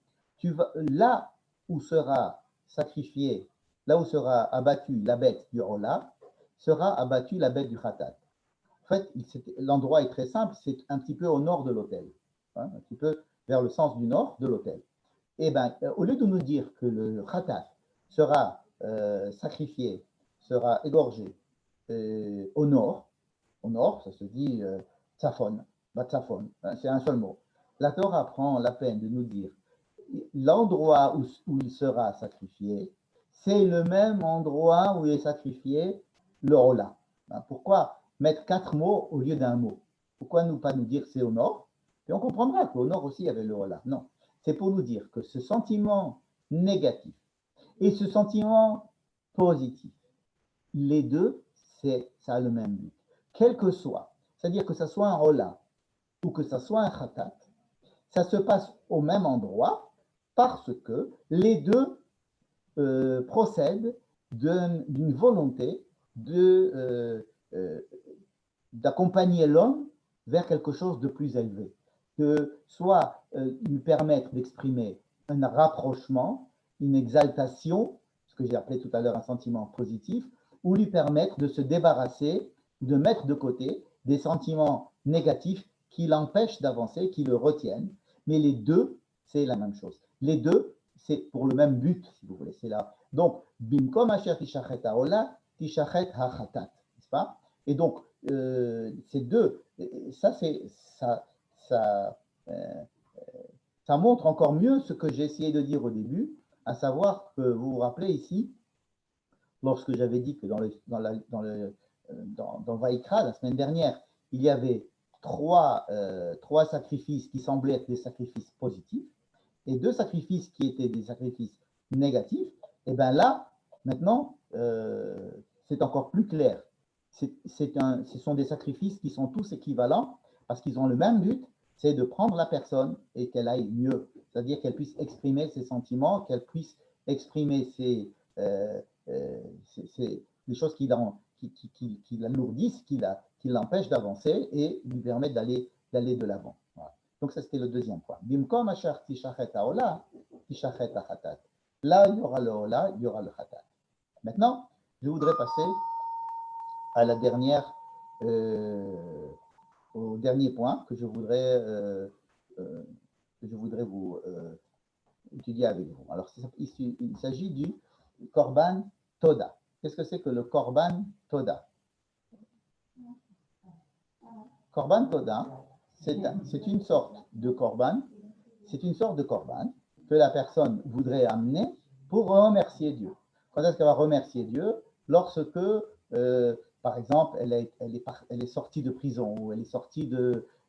là où sera sacrifié, là où sera abattu la bête du rola, sera abattu la bête du khatat. En fait, l'endroit est très simple, c'est un petit peu au nord de l'autel, hein, un petit peu vers le sens du nord de l'autel. Et bien, au lieu de nous dire que le khatat sera sacrifié, sera égorgé au nord, ça se dit tsafon, batsafon, c'est un seul mot. La Torah prend la peine de nous dire l'endroit où il sera sacrifié, c'est le même endroit où il est sacrifié le rola. Pourquoi mettre 4 mots au lieu d'un mot? Pourquoi ne pas nous dire c'est au nord? Et on comprendra qu'au nord aussi il y avait le rola. Non, c'est pour nous dire que ce sentiment négatif et ce sentiment positif, les deux, ça a le même but. Quel que soit, c'est-à-dire que ça soit un rola ou que ça soit un khatat, ça se passe au même endroit parce que les deux procèdent d'une volonté d'accompagner l'homme vers quelque chose de plus élevé, que soit lui permettre d'exprimer un rapprochement, une exaltation, ce que j'ai appelé tout à l'heure un sentiment positif, ou lui permettre de se débarrasser, de mettre de côté des sentiments négatifs qui l'empêchent d'avancer, qui le retiennent. Mais les deux, c'est la même chose. Les deux, c'est pour le même but, si vous voulez. C'est là. Donc, bimkom asher tishachet haola, tishachet hachatat, n'est-ce pas? Et donc, ces deux, ça montre encore mieux ce que j'ai essayé de dire au début, à savoir que vous vous rappelez ici, lorsque j'avais dit que dans Vaïkra, la semaine dernière, il y avait trois sacrifices qui semblaient être des sacrifices positifs et 2 sacrifices qui étaient des sacrifices négatifs, et bien là, maintenant, c'est encore plus clair. Ce sont des sacrifices qui sont tous équivalents parce qu'ils ont le même but, c'est de prendre la personne et qu'elle aille mieux, c'est-à-dire qu'elle puisse exprimer ses sentiments, qu'elle puisse exprimer les choses qui l'alourdissent, qui l'empêchent d'avancer et lui permettent d'aller de l'avant. Voilà. Donc, ça, c'était le deuxième point. Bimkom asher tishachet haola, tishachet hachatat. Là, il y aura le hola, il y aura le khatat. Maintenant, je voudrais passer à la au dernier point que je voudrais vous étudier avec vous. Alors, il s'agit du korban toda. Qu'est-ce que c'est que le korban toda? Korban toda, c'est une sorte de korban, que la personne voudrait amener pour remercier Dieu. Quand est-ce qu'elle va remercier Dieu? Lorsque, par exemple, elle est sortie de prison, ou elle est sortie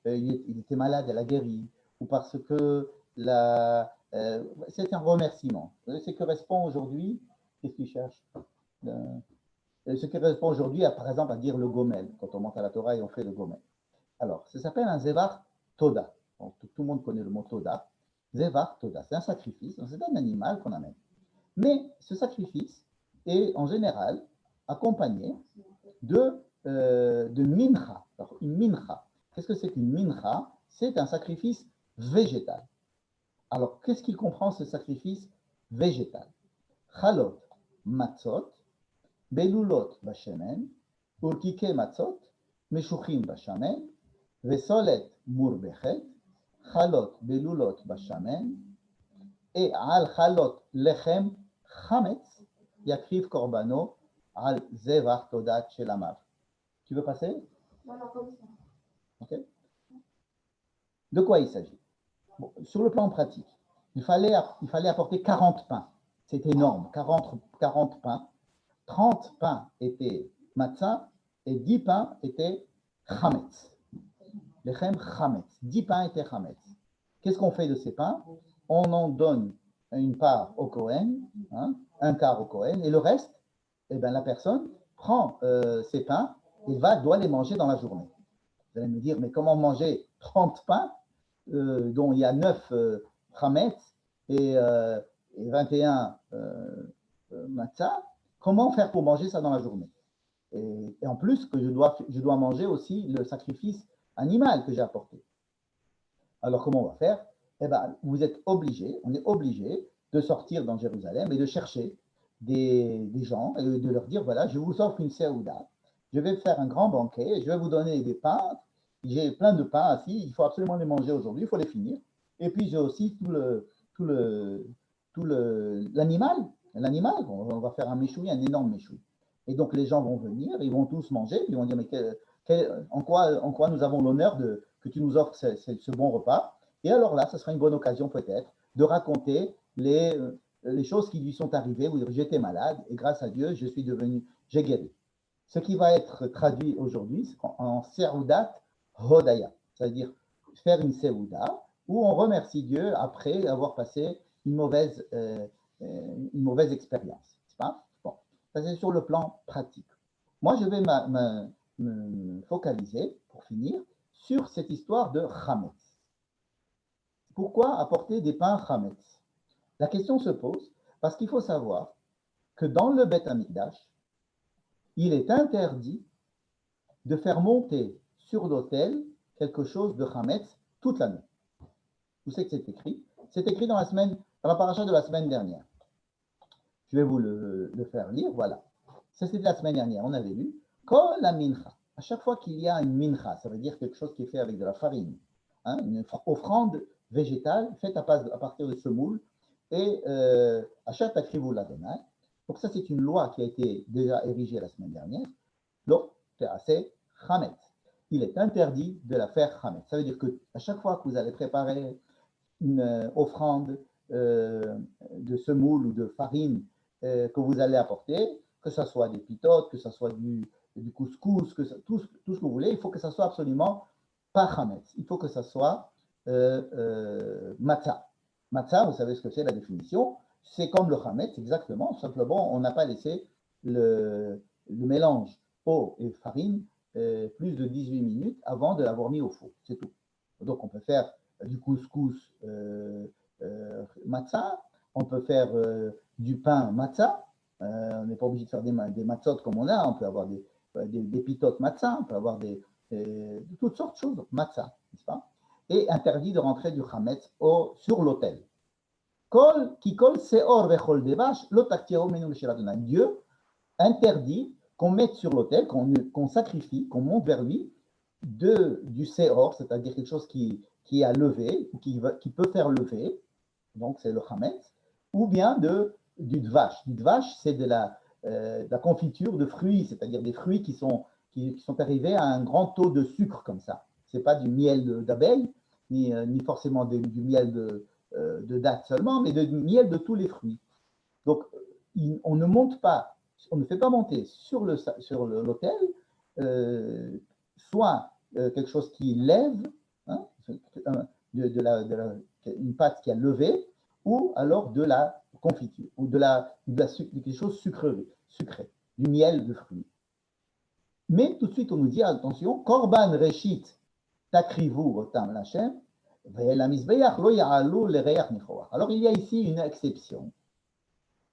il était malade, elle a guéri, ou parce que c'est un remerciement. C'est ce que correspond aujourd'hui, qu'est-ce qu'il cherche? ce qui correspond aujourd'hui, par exemple, à dire le gomel, quand on monte à la Torah et on fait le gomel. Alors, ça s'appelle un zevar toda. Donc, tout le monde connaît le mot toda. Zevar toda, c'est un sacrifice, c'est un animal qu'on amène. Mais ce sacrifice est en général accompagné de mincha. Alors, une mincha, qu'est-ce que c'est qu'une mincha? C'est un sacrifice végétal. Alors, qu'est-ce qu'il comprend ce sacrifice végétal? Chalot, matzot, belulot bashemen, urkike matzot, meshuchim bashamen, vesolet murbechet, chalot belulot bashamen, et al chalot lechem chametz, yakriv korbano al zevar todat shelamav. Tu veux passer? Okay. De quoi il s'agit? Bon, sur le plan pratique, il fallait apporter 40 pains. C'est énorme, 40 pains. 30 pains étaient matzah et 10 pains étaient chametz. Lechem chametz. 10 pains étaient chametz. Qu'est-ce qu'on fait de ces pains? On en donne une part au Kohen, hein, un quart au Kohen, et le reste, eh ben, la personne prend ces pains et doit les manger dans la journée. Vous allez me dire, mais comment manger 30 pains dont il y a 9 chametz et 21 matzah? Comment faire pour manger ça dans la journée? Et en plus, que je dois manger aussi le sacrifice animal que j'ai apporté. Alors, comment on va faire? Eh bien, on est obligé de sortir dans Jérusalem et de chercher des gens et de leur dire, voilà, je vous offre une séouda, je vais faire un grand banquet, je vais vous donner des pains, j'ai plein de pains assis, il faut absolument les manger aujourd'hui, il faut les finir. Et puis, j'ai aussi l'animal, on va faire un méchoui, un énorme méchoui. Et donc, les gens vont venir, ils vont tous manger, ils vont dire, mais en quoi nous avons l'honneur que tu nous offres ce bon repas? Et alors là, ce sera une bonne occasion peut-être de raconter les choses qui lui sont arrivées, où j'étais malade et grâce à Dieu, j'ai guéri. Ce qui va être traduit aujourd'hui en Seoudat Hodaya, c'est-à-dire faire une Seouda où on remercie Dieu après avoir passé une mauvaise expérience. C'est pas? Bon, ça c'est sur le plan pratique. Moi, je vais me focaliser, pour finir, sur cette histoire de Chametz. Pourquoi apporter des pains Chametz? La question se pose parce qu'il faut savoir que dans le Beth Amikdash, il est interdit de faire monter sur l'autel quelque chose de Chametz toute l'année. Vous savez que c'est écrit? C'est écrit dans la paracha de la semaine dernière. Je vais vous le faire lire, voilà. Ça, c'était la semaine dernière, on avait lu. Kol la mincha. À chaque fois qu'il y a une mincha, ça veut dire quelque chose qui est fait avec de la farine, hein, une offrande végétale faite à partir de semoule, et achat akrivou l'Adonai. Donc ça, c'est une loi qui a été déjà érigée la semaine dernière. Lo te'aseh chametz. Il est interdit de la faire chametz. Ça veut dire que à chaque fois que vous allez préparer une offrande de semoule ou de farine que vous allez apporter, que ce soit des pitotes, que ce soit du couscous, tout ce que vous voulez, il faut que ça soit absolument pas chametz. Il faut que ça soit matzah. Matzah, vous savez ce que c'est la définition, c'est comme le chametz exactement, simplement on n'a pas laissé le mélange eau et farine plus de 18 minutes avant de l'avoir mis au four, c'est tout. Donc on peut faire du couscous matzah, on peut faire du pain matzah, on n'est pas obligé de faire des matzot comme on peut avoir des pitotes matzah, on peut avoir toutes sortes de choses, matzah, n'est-ce pas? Et interdit de rentrer du chametz sur l'autel. Dieu interdit qu'on mette sur l'autel, qu'on sacrifie, qu'on monte vers lui du seor, c'est-à-dire quelque chose qui a levé, qui peut faire lever, donc c'est le chametz, ou bien du dvash. Du dvash, c'est de la confiture de fruits, c'est-à-dire des fruits qui sont arrivés à un grand taux de sucre comme ça. Ce n'est pas du miel d'abeille, ni forcément du miel de date seulement, mais du miel de tous les fruits. Donc, on ne fait pas monter sur l'autel soit quelque chose qui lève, hein, une pâte qui a levé, ou alors de la confiture, ou de quelque chose sucré. du miel de fruits. Mais tout de suite, on nous dit, attention, Korban Reshit Takrivu Otam Lachem, alors il y a ici une exception.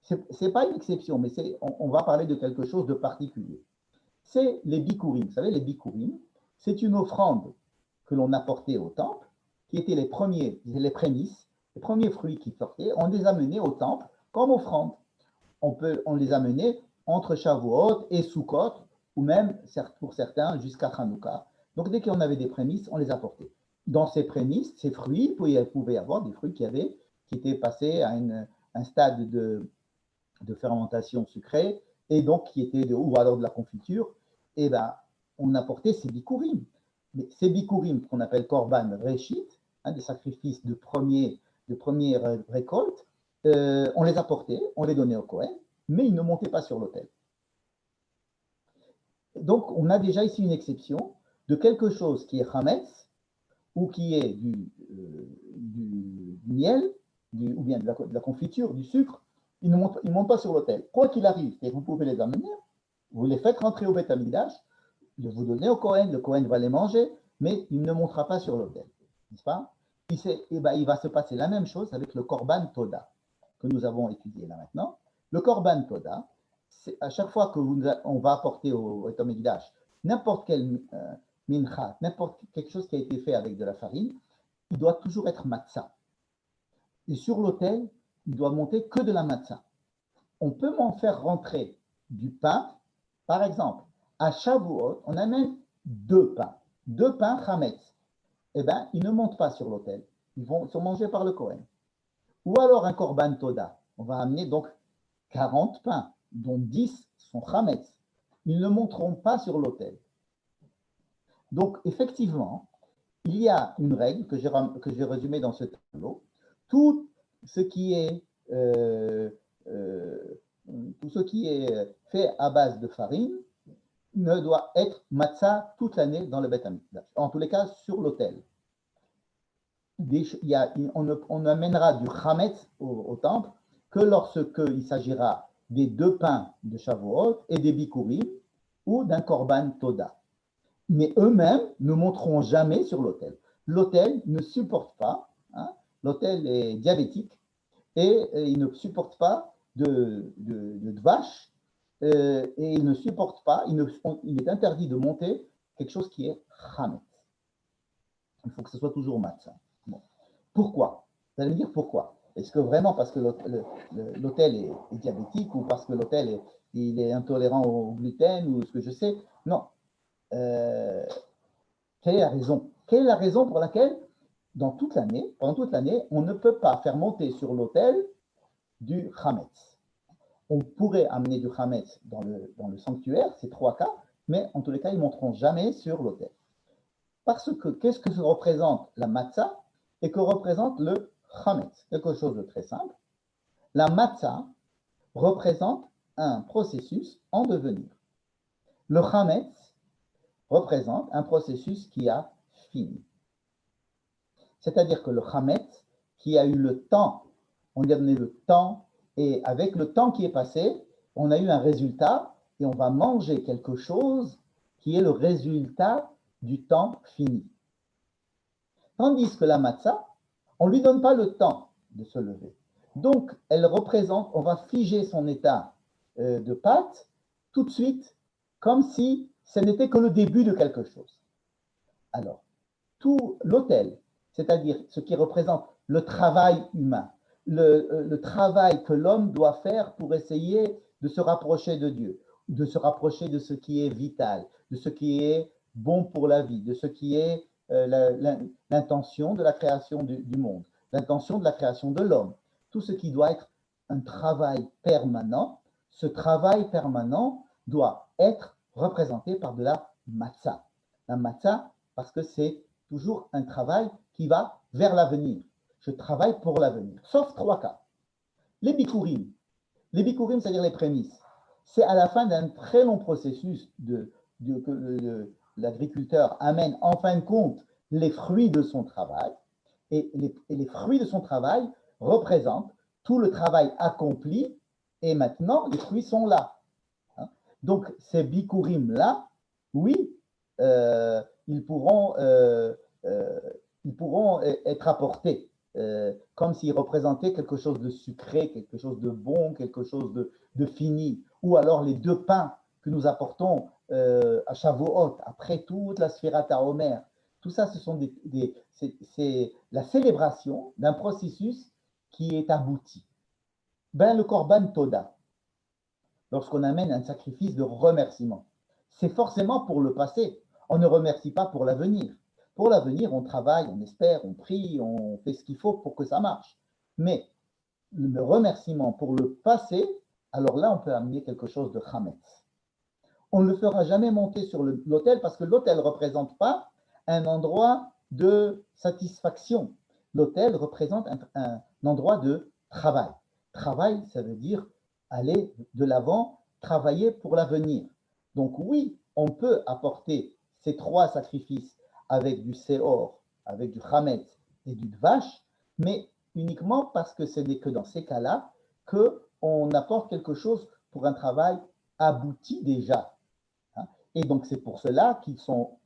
Ce n'est pas une exception, mais on va parler de quelque chose de particulier. C'est les bikurim. Vous savez, les bikurim, c'est une offrande que l'on apportait au temple, qui étaient les prémices, les premiers fruits qui sortaient, on les amenait au temple comme offrande. On les amenait entre Shavuot et Sukkot, ou même pour certains jusqu'à Hanouka. Donc dès qu'on avait des prémices, on les apportait. Dans ces prémices, ces fruits, il pouvait y avoir des fruits qui étaient passés à un stade de fermentation sucrée, et donc ou alors de la confiture, et ben on apportait ces bikurim. Mais ces bikurim qu'on appelle korban reshit, des sacrifices de première récolte, on les apportait, on les donnait au Kohen, mais ils ne montaient pas sur l'autel. Donc on a déjà ici une exception de quelque chose qui est chametz, ou qui est du miel, ou bien de la confiture, du sucre. Ils ne montent pas sur l'autel. Quoi qu'il arrive, et vous pouvez les amener, vous les faites rentrer au Beth Amikdash, vous donnez au Kohen, le Kohen va les manger, mais il ne montera pas sur l'autel. N'est-ce pas? Il va se passer la même chose avec le Korban Toda, que nous avons étudié là maintenant. Le Korban Toda, c'est à chaque fois qu'on va apporter au Beth Amikdash n'importe quel mincha, n'importe quelque chose qui a été fait avec de la farine, il doit toujours être matzah. Et sur l'autel, il doit monter que de la matzah. On peut m'en faire rentrer du pain, par exemple, à Shavuot, on amène 2 pains chametz. Eh bien, ils ne montent pas sur l'autel, ils sont mangés par le Kohen. Ou alors un korban toda, on va amener donc 40 pains, dont 10 sont chametz. Ils ne monteront pas sur l'autel. Donc, effectivement, il y a une règle que j'ai résumée dans ce tableau. Tout ce qui est fait à base de farine ne doit être matzah toute l'année dans le Beth Amikdash. En tous les cas, sur l'autel. On amènera du chametz au temple que lorsqu'il s'agira des 2 pains de Shavuot et des bikurim ou d'un korban toda. Mais eux-mêmes ne monteront jamais sur l'autel. L'autel ne supporte pas, l'autel est diabétique et il ne supporte pas de vache et il ne supporte pas, il est interdit de monter quelque chose qui est chametz. Il faut que ce soit toujours matzah. Bon. Pourquoi? Vous allez me dire pourquoi? Est-ce que vraiment parce que l'autel est diabétique ou parce que l'autel il est intolérant au gluten ou ce que je sais? Non. Quelle est la raison? Quelle est la raison pour laquelle, pendant toute l'année, on ne peut pas faire monter sur l'autel du chametz? On pourrait amener du chametz dans le sanctuaire, c'est 3 cas, mais en tous les cas, ils ne monteront jamais sur l'autel. Parce que, qu'est-ce que représente la matzah et que représente le chametz? Quelque chose de très simple. La matzah représente un processus en devenir. Le chametz représente un processus qui a fini. C'est-à-dire que le chametz, qui a eu le temps, on lui a donné le temps, et avec le temps qui est passé, on a eu un résultat, et on va manger quelque chose qui est le résultat du temps fini. Tandis que la matzah, on ne lui donne pas le temps de se lever. Donc, elle représente, on va figer son état de pâte tout de suite, comme si ce n'était que le début de quelque chose. Alors, tout l'autel, c'est-à-dire ce qui représente le travail humain, le travail que l'homme doit faire pour essayer de se rapprocher de Dieu, de se rapprocher de ce qui est vital, de ce qui est bon pour la vie, de ce qui est l'intention de la création du monde, l'intention de la création de l'homme, tout ce qui doit être un travail permanent, ce travail permanent doit être représenté par de la matzah. La matzah, parce que c'est toujours un travail qui va vers l'avenir. Je travaille pour l'avenir, sauf 3 cas. Les bikurim, c'est-à-dire les prémices, c'est à la fin d'un très long processus que l'agriculteur amène en fin de compte les fruits de son travail, et les fruits de son travail représentent tout le travail accompli, et maintenant les fruits sont là. Donc, ces bikurim-là, oui, euh, ils pourront, euh, euh, ils pourront être apportés comme s'ils représentaient quelque chose de sucré, quelque chose de bon, quelque chose de fini, ou alors les deux pains que nous apportons à Shavuot, après toute la Sphirata Omer. Tout ça, ce sont c'est la célébration d'un processus qui est abouti. Ben, le Korban Toda, lorsqu'on amène un sacrifice de remerciement, c'est forcément pour le passé. On ne remercie pas pour l'avenir. Pour l'avenir, on travaille, on espère, on prie, on fait ce qu'il faut pour que ça marche. Mais le remerciement pour le passé, alors là, on peut amener quelque chose de chametz. On ne le fera jamais monter sur l'autel parce que l'autel ne représente pas un endroit de satisfaction. L'autel représente un endroit de travail. Travail, ça veut dire aller de l'avant, travailler pour l'avenir. Donc oui, on peut apporter ces trois sacrifices avec du séor, avec du chametz et du dvash, mais uniquement parce que ce n'est que dans ces cas-là qu'on apporte quelque chose pour un travail abouti déjà. Et donc, c'est pour cela qu'ils sont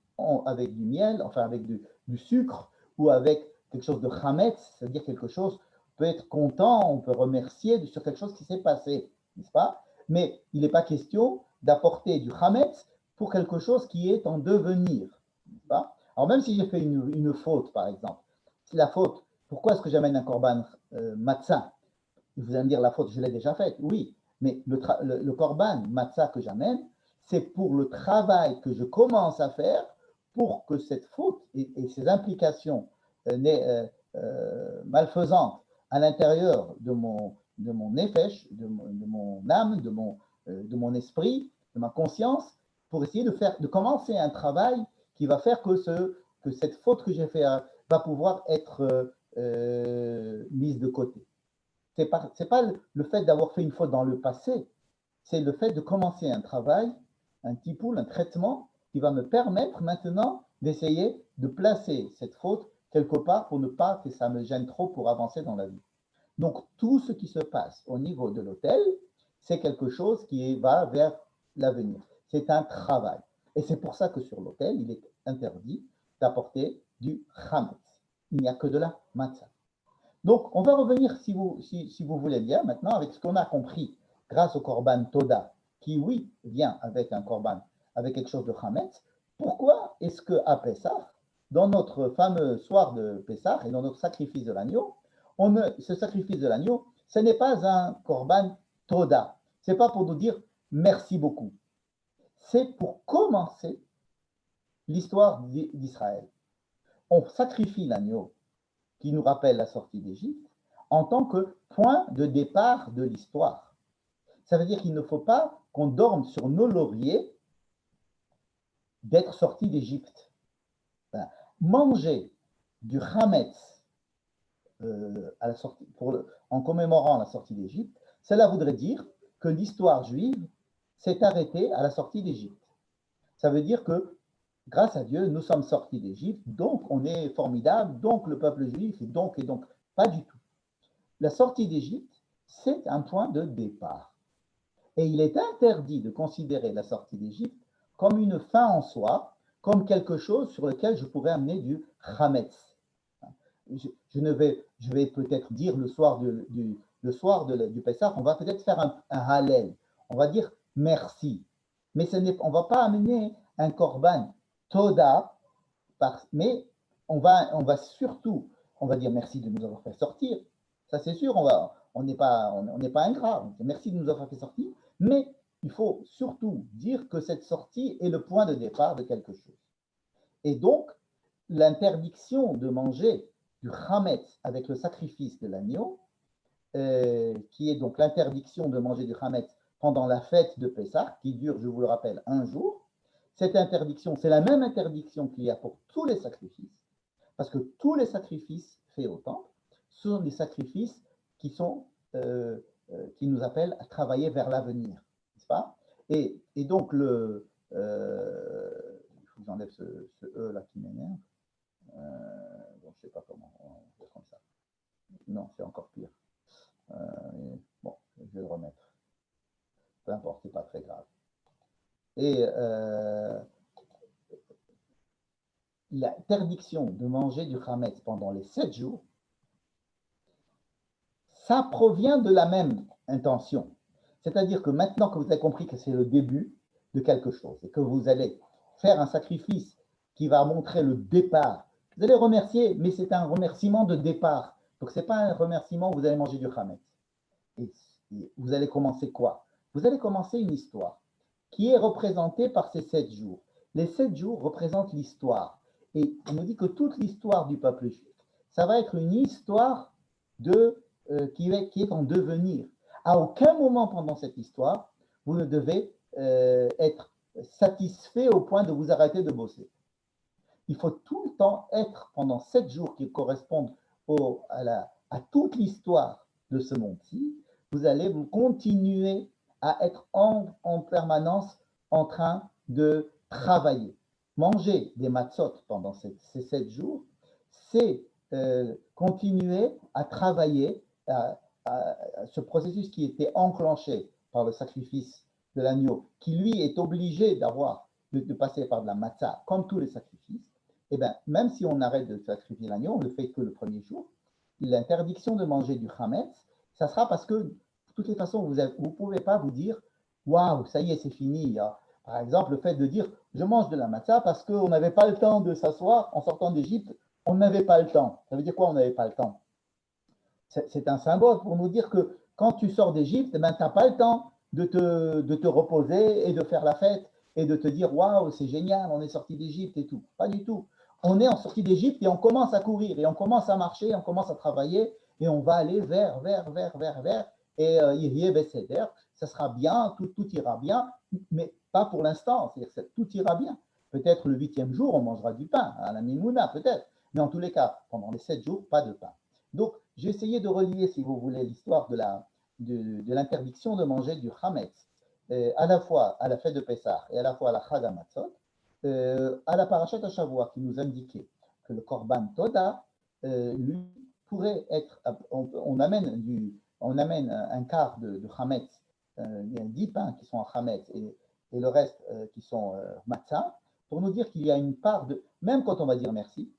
avec du miel, enfin avec du sucre ou avec quelque chose de chametz, c'est-à-dire quelque chose, on peut être content, on peut remercier sur quelque chose qui s'est passé, n'est-ce pas? Mais il n'est pas question d'apporter du chametz pour quelque chose qui est en devenir, n'est-ce pas? Alors, même si j'ai fait une faute, par exemple, la faute, pourquoi est-ce que j'amène un korban matzah? Vous allez me dire, la faute, je l'ai déjà faite, oui, mais le korban matzah que j'amène, c'est pour le travail que je commence à faire pour que cette faute et ses implications malfaisantes à l'intérieur de mon nefesh, de mon âme, de mon esprit, de ma conscience, pour essayer de commencer un travail qui va faire que cette faute que j'ai faite va pouvoir être mise de côté. Ce n'est pas le fait d'avoir fait une faute dans le passé, c'est le fait de commencer un travail, un tipoul, un traitement qui va me permettre maintenant d'essayer de placer cette faute quelque part pour ne pas que ça me gêne trop pour avancer dans la vie. Donc tout ce qui se passe au niveau de l'autel, c'est quelque chose qui va vers l'avenir. C'est un travail. Et c'est pour ça que sur l'autel, il est interdit d'apporter du chametz. Il n'y a que de la matzah. Donc, on va revenir, si vous voulez bien, maintenant, avec ce qu'on a compris grâce au korban Toda, qui, oui, vient avec un korban, avec quelque chose de Hametz. Pourquoi est-ce qu'à Pessah, dans notre fameux soir de Pessah et dans notre sacrifice de l'agneau, ce sacrifice de l'agneau, ce n'est pas un korban Toda. Ce n'est pas pour nous dire merci beaucoup. C'est pour commencer l'histoire d'Israël. On sacrifie l'agneau qui nous rappelle la sortie d'Égypte, en tant que point de départ de l'histoire. Ça veut dire qu'il ne faut pas qu'on dorme sur nos lauriers d'être sorti d'Égypte. Ben, manger du chametz en commémorant la sortie d'Égypte, cela voudrait dire que l'histoire juive s'est arrêtée à la sortie d'Égypte. Ça veut dire que grâce à Dieu, nous sommes sortis d'Égypte, donc on est formidable, donc le peuple juif, et donc, pas du tout. La sortie d'Égypte, c'est un point de départ. Et il est interdit de considérer la sortie d'Égypte comme une fin en soi, comme quelque chose sur lequel je pourrais amener du chametz. Je vais peut-être dire le soir du Pessah, on va peut-être faire un hallel. On va dire merci. Mais on ne va pas amener un korban toda, mais on va surtout, on va dire merci de nous avoir fait sortir. Ça c'est sûr, on n'est pas ingrat. Merci de nous avoir fait sortir, mais il faut surtout dire que cette sortie est le point de départ de quelque chose. Et donc, l'interdiction de manger du chametz avec le sacrifice de l'agneau, qui est donc l'interdiction de manger du chametz pendant la fête de Pessah, qui dure, je vous le rappelle, un jour. Cette interdiction, c'est la même interdiction qu'il y a pour tous les sacrifices, parce que tous les sacrifices faits au temple sont des sacrifices qui nous appellent à travailler vers l'avenir, n'est-ce pas? Et donc, il faut que j'enlève ce E là qui m'énerve. Bon, je ne sais pas comment on fait comme ça. Non, c'est encore pire. Bon, je vais le remettre. Peu importe, c'est pas très grave. Et l'interdiction de manger du Hametz pendant les 7 jours, ça provient de la même intention. C'est-à-dire que maintenant que vous avez compris que c'est le début de quelque chose et que vous allez faire un sacrifice qui va montrer le départ, vous allez remercier, mais c'est un remerciement de départ. Donc, ce n'est pas un remerciement où vous allez manger du Hametz. Et vous allez commencer quoi? Vous allez commencer une histoire qui est représentée par ces 7 jours. Les 7 jours représentent l'histoire. Et on nous dit que toute l'histoire du peuple juif, ça va être une histoire qui est en devenir. À aucun moment pendant cette histoire, vous ne devez être satisfait au point de vous arrêter de bosser. Il faut tout le temps être pendant 7 jours qui correspondent à toute l'histoire de ce monde-ci. Vous allez vous continuer à être en permanence en train de travailler. Manger des matzot pendant ces 7 jours, c'est continuer à travailler à ce processus qui était enclenché par le sacrifice de l'agneau, qui lui est obligé de passer par de la matzah, comme tous les sacrifices. Et bien, même si on arrête de sacrifier l'agneau, on ne le fait que le premier jour, l'interdiction de manger du chametz, ça sera parce que, de toutes les façons, vous ne pouvez pas vous dire « Waouh, ça y est, c'est fini ». Par exemple, le fait de dire « Je mange de la matzah parce qu'on n'avait pas le temps de s'asseoir en sortant d'Égypte, on n'avait pas le temps ». Ça veut dire quoi, on n'avait pas le temps? C'est un symbole pour nous dire que quand tu sors d'Égypte, ben, tu n'as pas le temps de te reposer et de faire la fête et de te dire « Waouh, c'est génial, on est sorti d'Égypte et tout ». Pas du tout. On est en sortie d'Égypte et on commence à courir et on commence à marcher, on commence à travailler et on va aller vers et ça sera bien, tout ira bien, mais pas pour l'instant, c'est-à-dire que tout ira bien. Peut-être le 8e jour, on mangera du pain, à la mimouna, peut-être, mais en tous les cas, pendant les 7 jours, pas de pain. Donc, j'ai essayé de relier, si vous voulez, l'histoire de l'interdiction de manger du chametz, à la fois à la fête de Pessah et à la fois à la Chag HaMatzot, à la Parashat HaShavua qui nous indiquait que le Korban Toda, lui, pourrait être, on amène un quart de Hametz, il y a 10 pains qui sont en Hametz et le reste qui sont Matzah, pour nous dire qu'il y a une part de, même quand on va dire merci,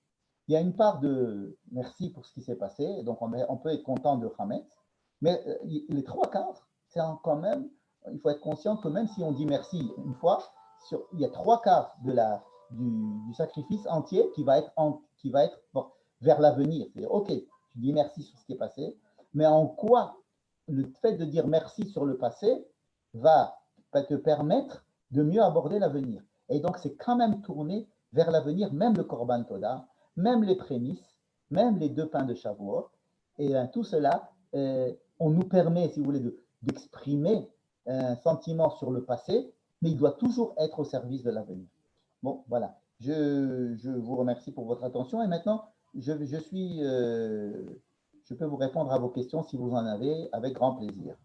il y a une part de merci pour ce qui s'est passé, donc on peut être content de Hametz, mais les 3 quarts, c'est quand même, il faut être conscient que même si on dit merci une fois, il y a 3 quarts du sacrifice entier qui va être bon, vers l'avenir. C'est-à-dire, ok, tu dis merci sur ce qui est passé, mais en quoi le fait de dire merci sur le passé va te permettre de mieux aborder l'avenir. Et donc, c'est quand même tourné vers l'avenir, même le Korban Toda, même les prémices, même les 2 pains de Shavuot. Et tout cela, on nous permet, si vous voulez, d'exprimer un sentiment sur le passé, mais il doit toujours être au service de l'avenir. Bon, voilà. Je vous remercie pour votre attention et maintenant, je peux vous répondre à vos questions si vous en avez avec grand plaisir.